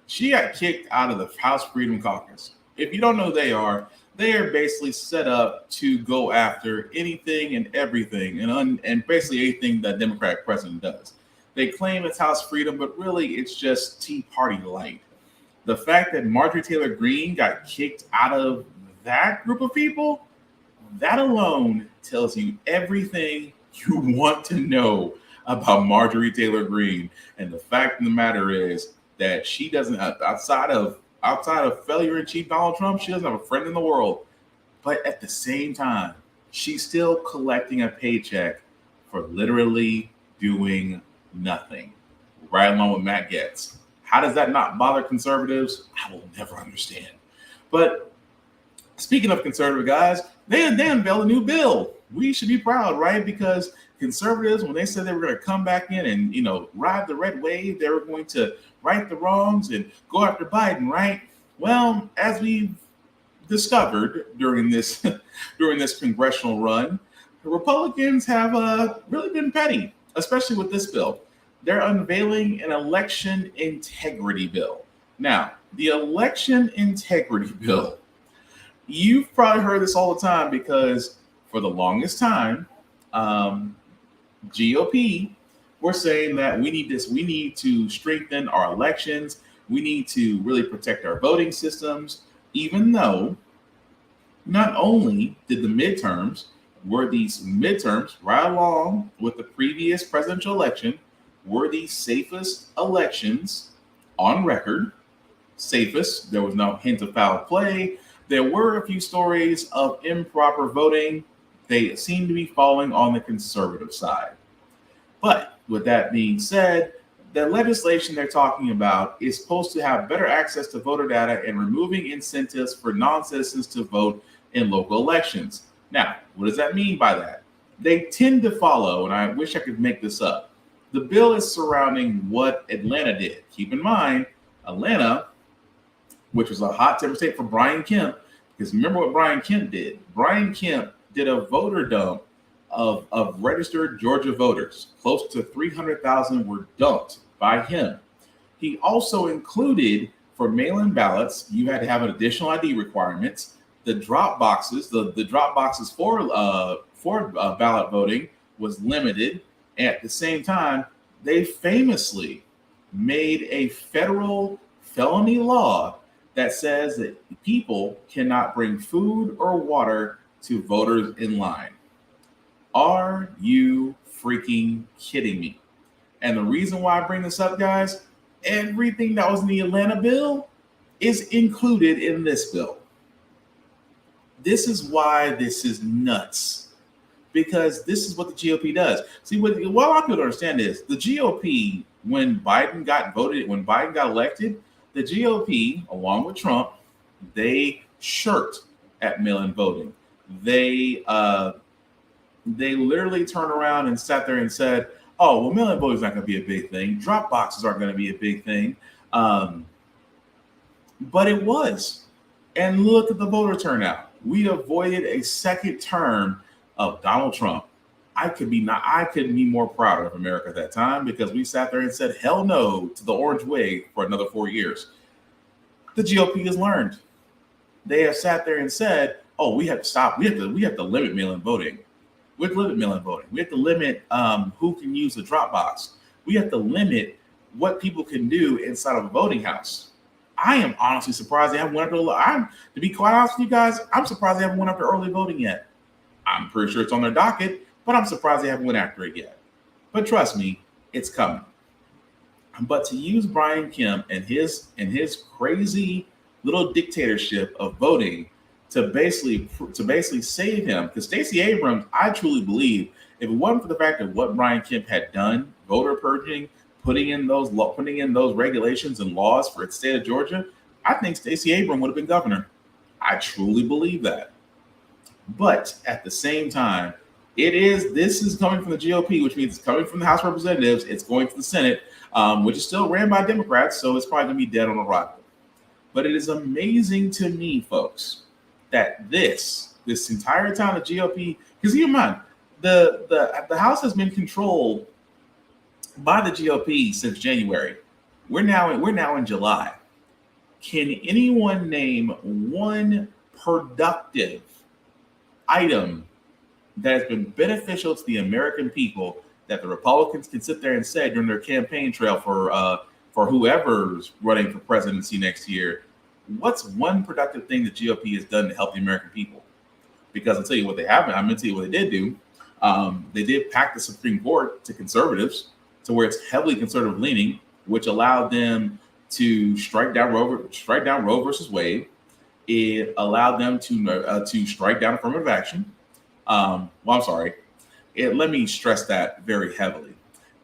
She got kicked out of the House Freedom Caucus. If you don't know who they are basically set up to go after anything and everything and basically anything that Democratic president does. They claim it's House Freedom, but really it's just Tea Party light. The fact that Marjorie Taylor Greene got kicked out of that group of people, that alone tells you everything you want to know about Marjorie Taylor Greene. And the fact of the matter is that she doesn't, outside of failure in Chief Donald Trump, she doesn't have a friend in the world. But at the same time, she's still collecting a paycheck for literally doing nothing, right along with Matt Gaetz. How does that not bother conservatives? I will never understand. But speaking of conservative guys, they unveiled a new bill. We should be proud, right? Because conservatives, when they said they were going to come back in and, ride the red wave, they were going to right the wrongs and go after Biden, right? Well, as we've discovered during this congressional run, the Republicans have really been petty, especially with this bill. They're unveiling an election integrity bill. Now, the election integrity bill, you've probably heard this all the time because for the longest time, GOP were saying that we need to strengthen our elections. We need to really protect our voting systems, even though not only did these midterms right along with the previous presidential election were the safest elections on record. Safest. There was no hint of foul play. There were a few stories of improper voting. They seem to be falling on the conservative side. But with that being said, the legislation they're talking about is supposed to have better access to voter data and removing incentives for non-citizens to vote in local elections. Now, what does that mean by that? They tend to follow, and I wish I could make this up. The bill is surrounding what Atlanta did. Keep in mind, Atlanta, which was a hot temper state for Brian Kemp, because remember what Brian Kemp did. Brian Kemp did a voter dump of registered Georgia voters. Close to 300,000 were dumped by him. He also included, for mail-in ballots, you had to have an additional ID requirements. The drop boxes, the drop boxes for ballot voting was limited. At the same time, they famously made a federal felony law that says that people cannot bring food or water to voters in line. Are you freaking kidding me? And the reason why I bring this up, guys, everything that was in the Atlanta bill is included in this bill. This is why this is nuts, because this is what the GOP does. See, what a lot of people understand is the GOP, when Biden got elected, the GOP, along with Trump, they shirked at mail-in voting. They literally turned around and sat there and said, oh, well, mail-in voting is not going to be a big thing. Drop boxes aren't going to be a big thing. But it was. And look at the voter turnout. We avoided a second term of Donald Trump. I couldn't be more proud of America at that time, because we sat there and said, hell no to the orange wave for another 4 years. The GOP has learned. They have sat there and said, oh, we have to stop. We have to limit mail-in voting. We have to limit mail-in voting. We have to limit who can use the drop box. We have to limit what people can do inside of a voting house. I am honestly surprised they haven't went up to be quite honest with you guys, I'm surprised they haven't went up to early voting yet. I'm pretty sure it's on their docket, but I'm surprised they haven't went after it yet. But trust me, it's coming. But to use Brian Kemp and his crazy little dictatorship of voting to basically save him, because Stacey Abrams, I truly believe, if it wasn't for the fact of what Brian Kemp had done, voter purging, putting in those regulations and laws for the state of Georgia, I think Stacey Abrams would have been governor. I truly believe that. But at the same time, this is coming from the GOP, which means it's coming from the House of Representatives. It's going to the Senate, which is still ran by Democrats, so it's probably going to be dead on arrival. But it is amazing to me, folks, that this entire time the GOP, because keep in mind, the House has been controlled by the GOP since January. We're now in July. Can anyone name one productive item that has been beneficial to the American people that the Republicans can sit there and say during their campaign trail for whoever's running for presidency next year? What's one productive thing the GOP has done to help the American people? Because I'll tell you what they haven't. I'm going to tell you what they did do. They did pack the Supreme Court to conservatives to where it's heavily conservative leaning, which allowed them to strike down Roe versus Wade. It allowed them to strike down affirmative action. Let me stress that very heavily.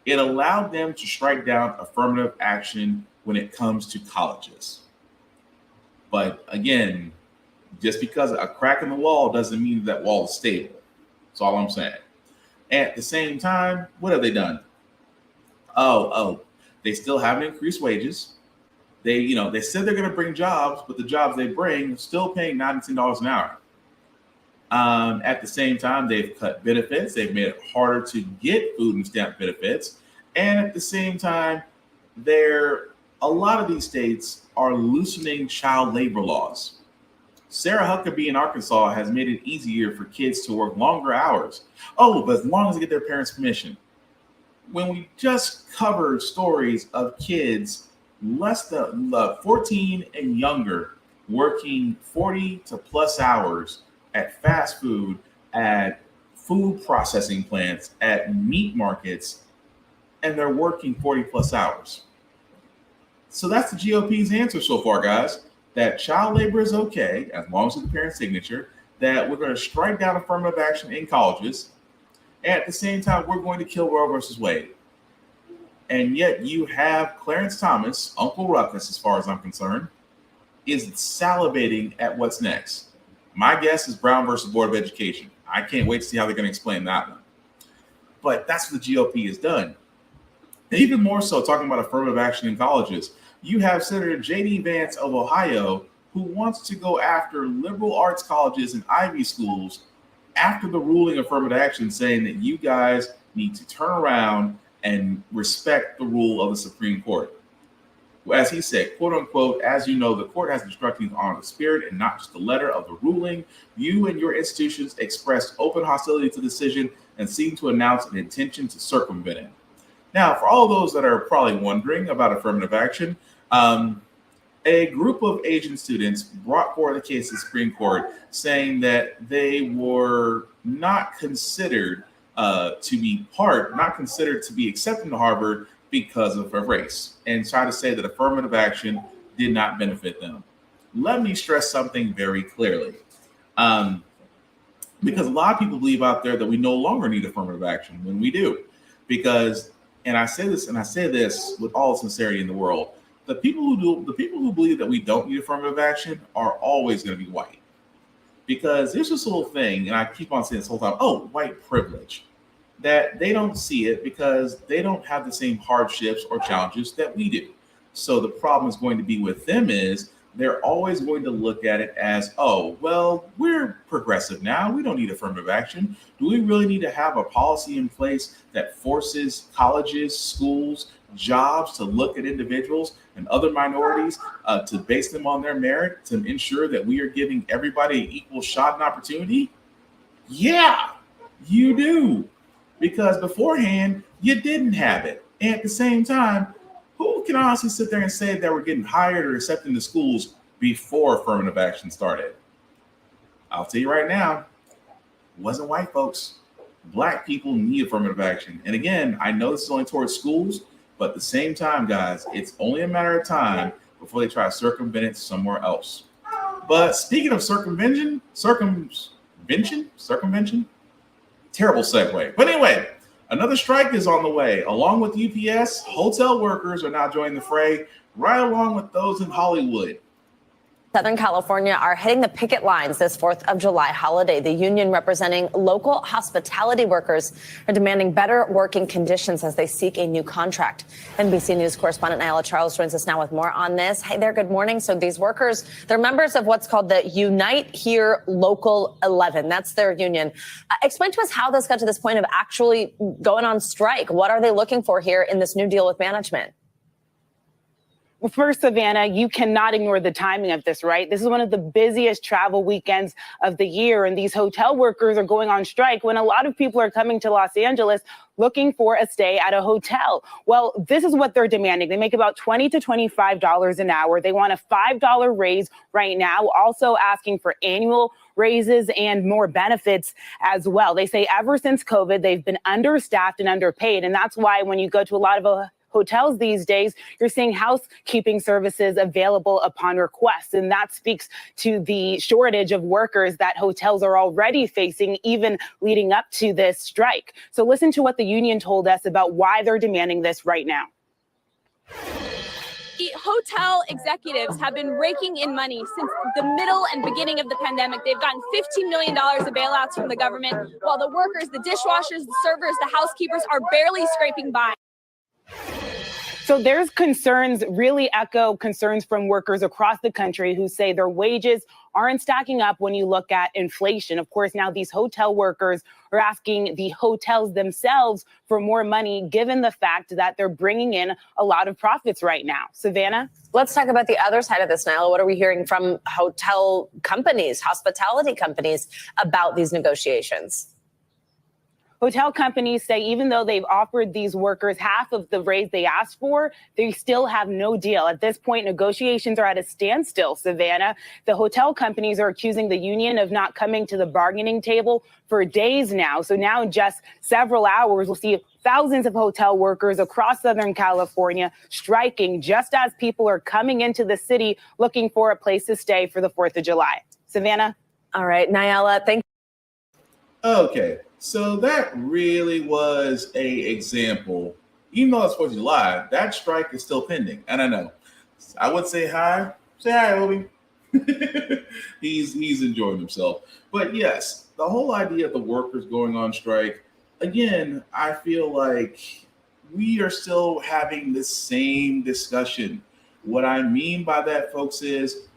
It allowed them to strike down affirmative action when it comes to colleges. But again, just because a crack in the wall doesn't mean that wall is stable. That's all I'm saying. At the same time, what have they done? They still haven't increased wages. They said they're going to bring jobs, but the jobs they bring are still paying $9 to $10 an hour. At the same time, they've cut benefits. They've made it harder to get food and SNAP benefits. And at the same time, a lot of these states are loosening child labor laws. Sarah Huckabee in Arkansas has made it easier for kids to work longer hours. But as long as they get their parents' permission. When we just covered stories of kids less than 14 and younger working 40 to plus hours at fast food, at food processing plants, at meat markets, and they're working 40 plus hours. So that's the GOP's answer so far, guys, that child labor is okay, as long as it's the parent's signature, that we're going to strike down affirmative action in colleges, and at the same time, we're going to kill Roe versus Wade. And yet you have Clarence Thomas, Uncle Ruckus, as far as I'm concerned, is salivating at what's next. My guess is Brown versus Board of Education. I can't wait to see how they're going to explain that one. But that's what the GOP has done. And even more so, talking about affirmative action in colleges, you have Senator J.D. Vance of Ohio, who wants to go after liberal arts colleges and Ivy schools after the ruling affirmative action, saying that you guys need to turn around and respect the rule of the Supreme Court. As he said, quote unquote, as you know, the court has instructed you to honor the spirit and not just the letter of the ruling. You and your institutions expressed open hostility to the decision and seem to announce an intention to circumvent it. Now, for all those that are probably wondering about affirmative action, a group of Asian students brought forward a case to the Supreme Court saying that they were not considered to be accepted to Harvard because of their race, and try to say that affirmative action did not benefit them. Let me stress something very clearly. Because a lot of people believe out there that we no longer need affirmative action when we do. Because, and I say this with all sincerity in the world, the people who believe that we don't need affirmative action are always going to be white. Because there's this little thing, and I keep on saying this whole time, white privilege, that they don't see it because they don't have the same hardships or challenges that we do. So the problem is going to be with them is they're always going to look at it as, we're progressive now. We don't need affirmative action. Do we really need to have a policy in place that forces colleges, schools, jobs to look at individuals and other minorities to base them on their merit to ensure that we are giving everybody an equal shot and opportunity? Yeah, you do. Because beforehand, you didn't have it. And at the same time, who can honestly sit there and say that we're getting hired or accepted into schools before affirmative action started? I'll tell you right now, it wasn't white folks. Black people need affirmative action. And again, I know this is only towards schools, but at the same time, guys, it's only a matter of time before they try to circumvent it somewhere else. But speaking of circumvention, terrible segue. But anyway, Another strike is on the way. Along with UPS, hotel workers are now joining the fray, right along with those in Hollywood. Southern California are hitting the picket lines this 4th of July holiday. The union representing local hospitality workers are demanding better working conditions as they seek a new contract. NBC News correspondent Nyla Charles joins us now with more on this. Hey there, good morning. So these workers, they're members of what's called the Unite Here Local 11. That's their union. Explain to us how this got to this point of actually going on strike. What are they looking for here in this new deal with management? Well, first, Savannah, you cannot ignore the timing of this, right? This is one of the busiest travel weekends of the year, and these hotel workers are going on strike when a lot of people are coming to Los Angeles looking for a stay at a hotel. Well, this is what they're demanding. They make about $20 to $25 an hour. They want a $5 raise right now, also asking for annual raises and more benefits as well. They say ever since COVID, they've been understaffed and underpaid, and that's why when you go to a lot of hotels these days, you're seeing housekeeping services available upon request. And that speaks to the shortage of workers that hotels are already facing, even leading up to this strike. So listen to what the union told us about why they're demanding this right now. The hotel executives have been raking in money since the middle and beginning of the pandemic. They've gotten $15 million of bailouts from the government, while the workers, the dishwashers, the servers, the housekeepers are barely scraping by. So there's concerns, really echo concerns from workers across the country who say their wages aren't stacking up when you look at inflation. Of course, now these hotel workers are asking the hotels themselves for more money, given the fact that they're bringing in a lot of profits right now. Savannah? Let's talk about the other side of this, Nyla. What are we hearing from hotel companies, hospitality companies about these negotiations? Hotel companies say even though they've offered these workers half of the raise they asked for, they still have no deal. At this point, negotiations are at a standstill, Savannah. The hotel companies are accusing the union of not coming to the bargaining table for days now. So now in just several hours, we'll see thousands of hotel workers across Southern California striking just as people are coming into the city looking for a place to stay for the 4th of July. Savannah? All right, Nyla, thank you. Okay. So that really was an example. Even though it's 4th of July, that strike is still pending. And I know. I would say hi. Say hi, Obi. He's enjoying himself. But yes, the whole idea of the workers going on strike, again, I feel like we are still having the same discussion. What I mean by that, folks, is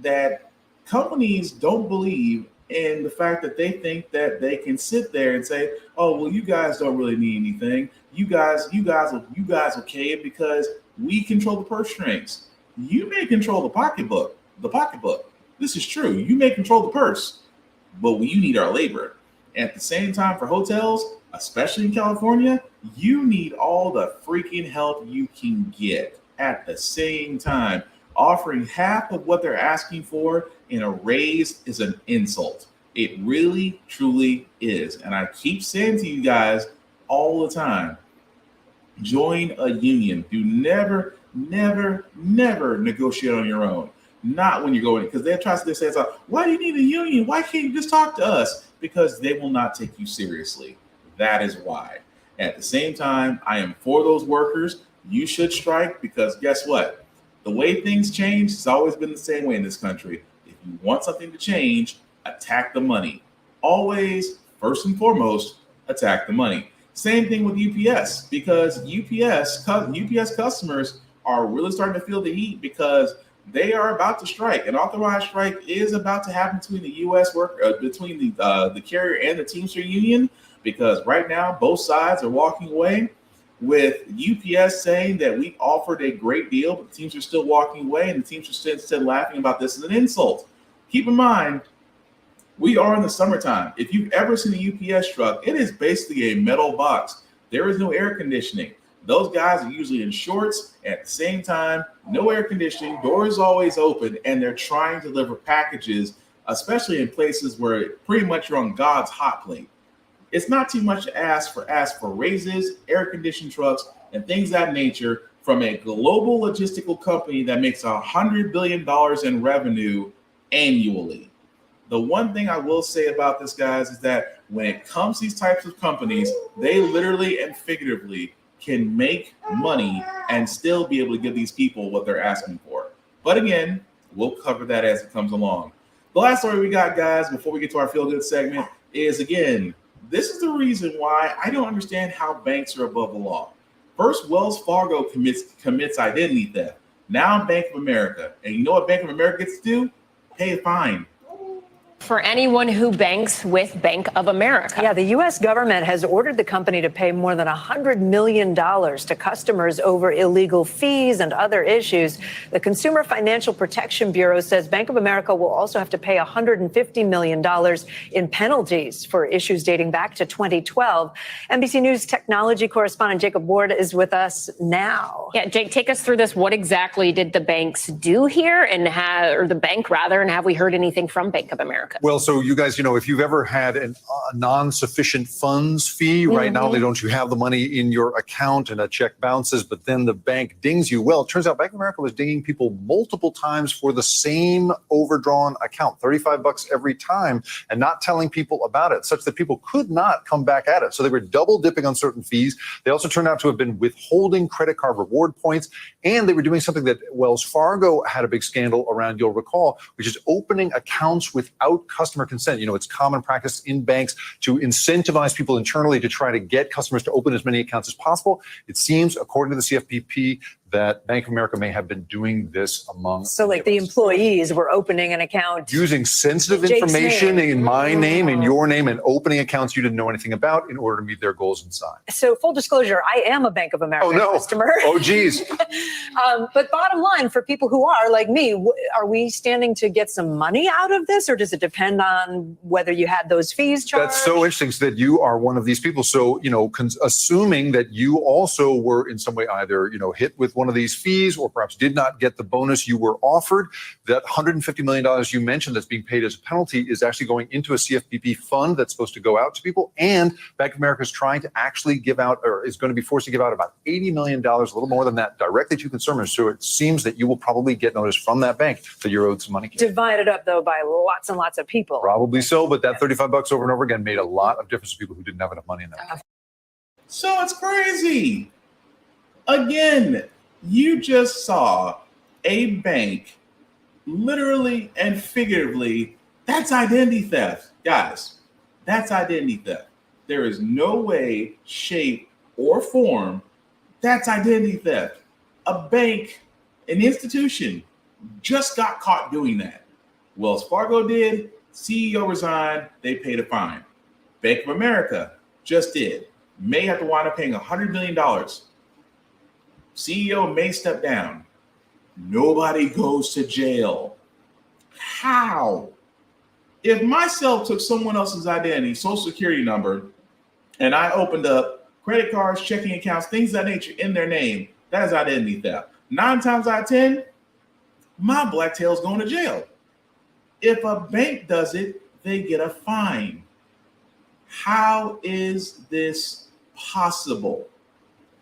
that companies don't believe in the fact that they think that they can sit there and say, "Oh, well, you guys don't really need anything. You guys okay because we control the purse strings. You may control the pocketbook. This is true. You may control the purse, but you need our labor. At the same time, for hotels, especially in California, you need all the freaking help you can get. At the same time, offering half of what they're asking for in a raise is an insult. It really, truly is. And I keep saying to you guys all the time, join a union. Do never negotiate on your own. Not when you're going, because they're trying to say, why do you need a union? Why can't you just talk to us? Because they will not take you seriously. That is why. At the same time, I am for those workers. You should strike because guess what? The way things change, it's always been the same way in this country. If you want something to change, attack the money. Always, first and foremost, attack the money. Same thing with UPS, because UPS customers are really starting to feel the heat because they are about to strike. An authorized strike is about to happen between the U.S. between the carrier and the Teamster union, because right now both sides are walking away with UPS saying that we offered a great deal, but the Teamsters still walking away, and the Teamsters instead laughing about this as an insult. Keep in mind, we are in the summertime. If you've ever seen a UPS truck, it is basically a metal box. There is no air conditioning. Those guys are usually in shorts. At the same time, no air conditioning, doors always open, and they're trying to deliver packages, especially in places where pretty much you're on God's hot plate. It's not too much to ask for raises, air-conditioned trucks, and things of that nature from a global logistical company that makes $100 billion in revenue annually. The one thing I will say about this, guys, is that when it comes to these types of companies, they literally and figuratively can make money and still be able to give these people what they're asking for. But again, we'll cover that as it comes along. The last story we got, guys, before we get to our feel good segment is, again, this is the reason why I don't understand how banks are above the law. First, Wells Fargo commits identity theft. Now Bank of America. And you know what Bank of America gets to do? Pay a fine. For anyone who banks with Bank of America. Yeah, the U.S. government has ordered the company to pay more than $100 million to customers over illegal fees and other issues. The Consumer Financial Protection Bureau says Bank of America will also have to pay $150 million in penalties for issues dating back to 2012. NBC News technology correspondent Jacob Ward is with us now. Yeah, Jake, take us through this. What exactly did the banks do here, and the bank rather, and have we heard anything from Bank of America? Well, so you guys, if you've ever had a non-sufficient funds fee, right now you have the money in your account and a check bounces, but then the bank dings you. Well, it turns out Bank of America was dinging people multiple times for the same overdrawn account, $35 every time, and not telling people about it, such that people could not come back at it. So they were double dipping on certain fees. They also turned out to have been withholding credit card reward points, and they were doing something that Wells Fargo had a big scandal around, you'll recall, which is opening accounts without customer consent. It's common practice in banks to incentivize people internally to try to get customers to open as many accounts as possible. It seems, according to the CFPB, that Bank of America may have been doing this among. So like the employees were opening an account. Using sensitive information in my name and your name and opening accounts you didn't know anything about in order to meet their goals inside. So full disclosure, I am a Bank of America customer. Oh, geez. But bottom line, for people who are like me, are we standing to get some money out of this, or does it depend on whether you had those fees charged? That's so interesting, so that you are one of these people. So, assuming that you also were in some way either, hit with one of these fees or perhaps did not get the bonus you were offered, that $150 million you mentioned that's being paid as a penalty is actually going into a CFPB fund that's supposed to go out to people. And Bank of America is trying to actually give out, or is going to be forced to give out about $80 million, a little more than that, directly to consumers. So it seems that you will probably get notice from that bank that you're owed some money. Divided up, though, by lots and lots of people. Probably so, but that $35 over and over again made a lot of difference to people who didn't have enough money in that. So it's crazy. Again, you just saw a bank literally and figuratively. That's identity theft, guys. That's identity theft. There is no way, shape, or form that's identity theft. A bank, an institution, just got caught doing that. Wells Fargo did. CEO resigned. They paid a fine. Bank of America just did. May have to wind up paying $100 million. CEO may step down. Nobody goes to jail. How? If myself took someone else's identity, social security number, and I opened up credit cards, checking accounts, things of that nature in their name, that is identity theft. 9 times out of 10, my black tail's going to jail. If a bank does it, they get a fine. How is this possible?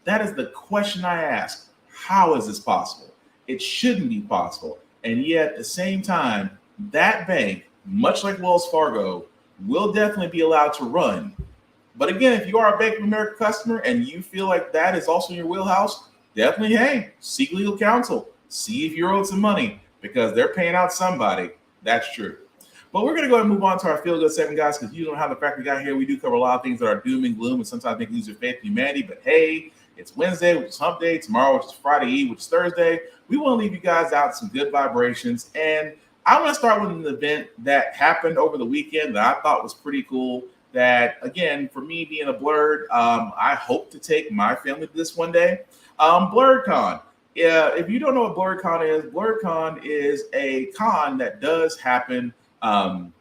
That is the question I ask. How is this possible? It shouldn't be possible. And yet at the same time, that bank, much like Wells Fargo, will definitely be allowed to run. But again, if you are a Bank of America customer and you feel like that is also in your wheelhouse, definitely, hey, seek legal counsel. See if you're owed some money, because they're paying out somebody. That's true. But we're going to go ahead and move on to our feel good segment, guys, because you don't have the fact we got here. We do cover a lot of things that are doom and gloom and sometimes make you lose your faith in humanity. But hey, it's Wednesday, which is hump day. Tomorrow, which is Friday Eve, which is Thursday. We want to leave you guys out some good vibrations. And I want to start with an event that happened over the weekend that I thought was pretty cool. That, again, for me being a blurred, I hope to take my family to this one day. BlurredCon. If you don't know what BlurredCon is a con that does happen that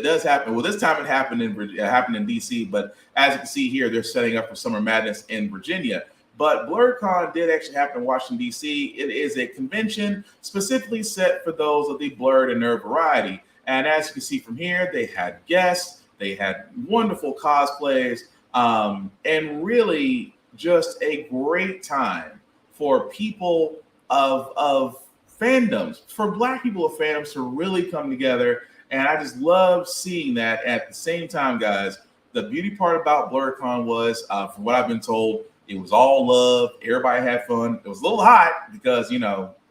does happen. Well, this time it happened in DC, but as you can see here, they're setting up for Summer Madness in Virginia. But BlurredCon did actually happen in Washington, D.C. It is a convention specifically set for those of the blurred and nerd variety. And as you can see from here, they had guests, they had wonderful cosplays, and really just a great time for people of fandoms, for Black people of fandoms to really come together And I just love seeing that. At the same time, guys, the beauty part about BlurCon was, from what I've been told, it was all love. Everybody had fun. It was a little hot because,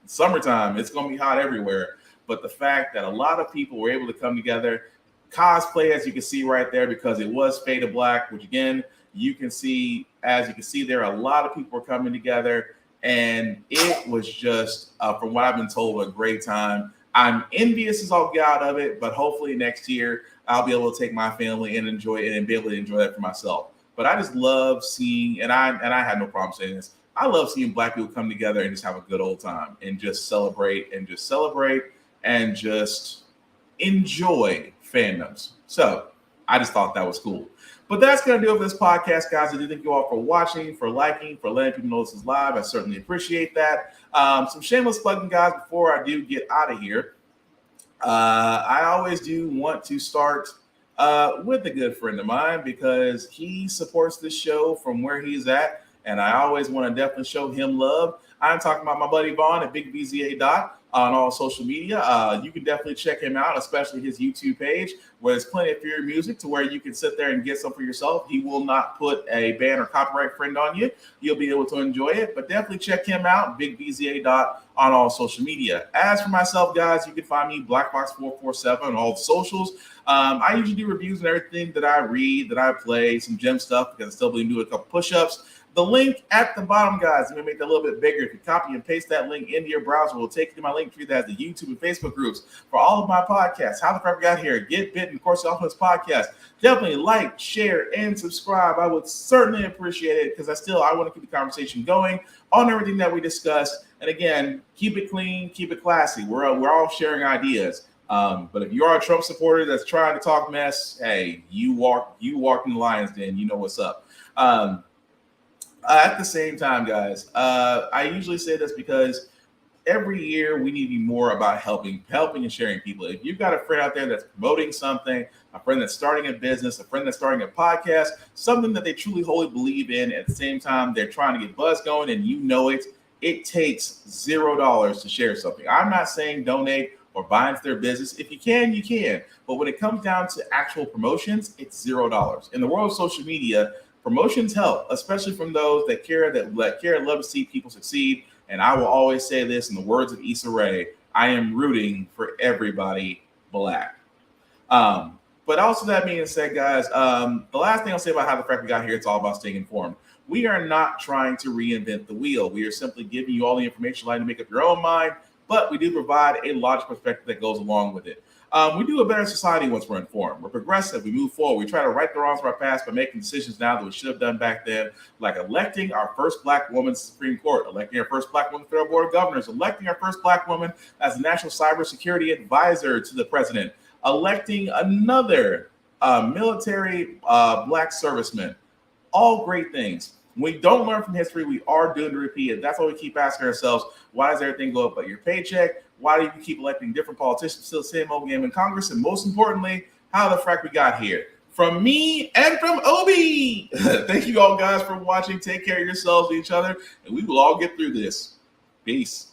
summertime, it's going to be hot everywhere. But the fact that a lot of people were able to come together, cosplay, as you can see right there, because it was Fade to Black, which again, you can see there, a lot of people were coming together. And it was just, from what I've been told, a great time. I'm envious as all get out of it, but hopefully next year I'll be able to take my family and enjoy it and be able to enjoy that for myself. But I just love seeing, and I had no problem saying this, I love seeing Black people come together and just have a good old time and just celebrate and just enjoy fandoms. So I just thought that was cool. But that's going to do it for this podcast, guys. I do thank you all for watching, for liking, for letting people know this is live. I certainly appreciate that. Some shameless plugging, guys, before I do get out of here. I always do want to start with a good friend of mine because he supports this show from where he's at, and I always want to definitely show him love. I'm talking about my buddy Vaughn at BigVZA on all social media. You can definitely check him out, especially his YouTube page, where there's plenty of Fury music to where you can sit there and get some for yourself. He will not put a ban or copyright friend on you. You'll be able to enjoy it, but definitely check him out, BigVZA on all social media. As for myself, guys, you can find me BlackBox447 on all the socials. I usually do reviews and everything that I read, that I play, some gem stuff, because I still believe in doing a couple push-ups. The link at the bottom, guys, I'm going to make that a little bit bigger. If you copy and paste that link into your browser, we'll take you to my link tree that has the YouTube and Facebook groups for all of my podcasts. How the Frack Got Here, Get Bit, and of course, off this podcast. Definitely like, share, and subscribe. I would certainly appreciate it because I want to keep the conversation going on everything that we discussed. And again, keep it clean, keep it classy. We're all sharing ideas. But if you are a Trump supporter that's trying to talk mess, hey, you walk in the lion's den. You know what's up. At the same time, guys, I usually say this because every year we need to be more about helping and sharing people. If you've got a friend out there that's promoting something, a friend that's starting a business, a friend that's starting a podcast, something that they truly wholly believe in, at the same time they're trying to get buzz going, and it takes $0 to share something. I'm not saying donate or buy into their business. If you can, you can. But when it comes down to actual promotions, it's $0. In the world of social media, promotions help, especially from those that care and love to see people succeed. And I will always say this in the words of Issa Rae, I am rooting for everybody Black. But also that being said, guys, the last thing I'll say about How the Frack We Got Here, it's all about staying informed. We are not trying to reinvent the wheel. We are simply giving you all the information allowing you to make up your own mind, but we do provide a logical perspective that goes along with it. We do a better society once we're informed. We're progressive. We move forward. We try to right the wrongs of our past by making decisions now that we should have done back then, like electing our first Black woman to the Supreme Court, electing our first Black woman to the Federal Board of Governors, electing our first Black woman as the National Cybersecurity Advisor to the President, electing another military Black serviceman. All great things. When we don't learn from history, we are doomed to repeat it. That's why we keep asking ourselves, why does everything go up but your paycheck? Why do you keep electing different politicians, still the same old game in Congress? And most importantly, how the frack we got here. From me and from Obi. Thank you all guys for watching. Take care of yourselves and each other, and we will all get through this. Peace.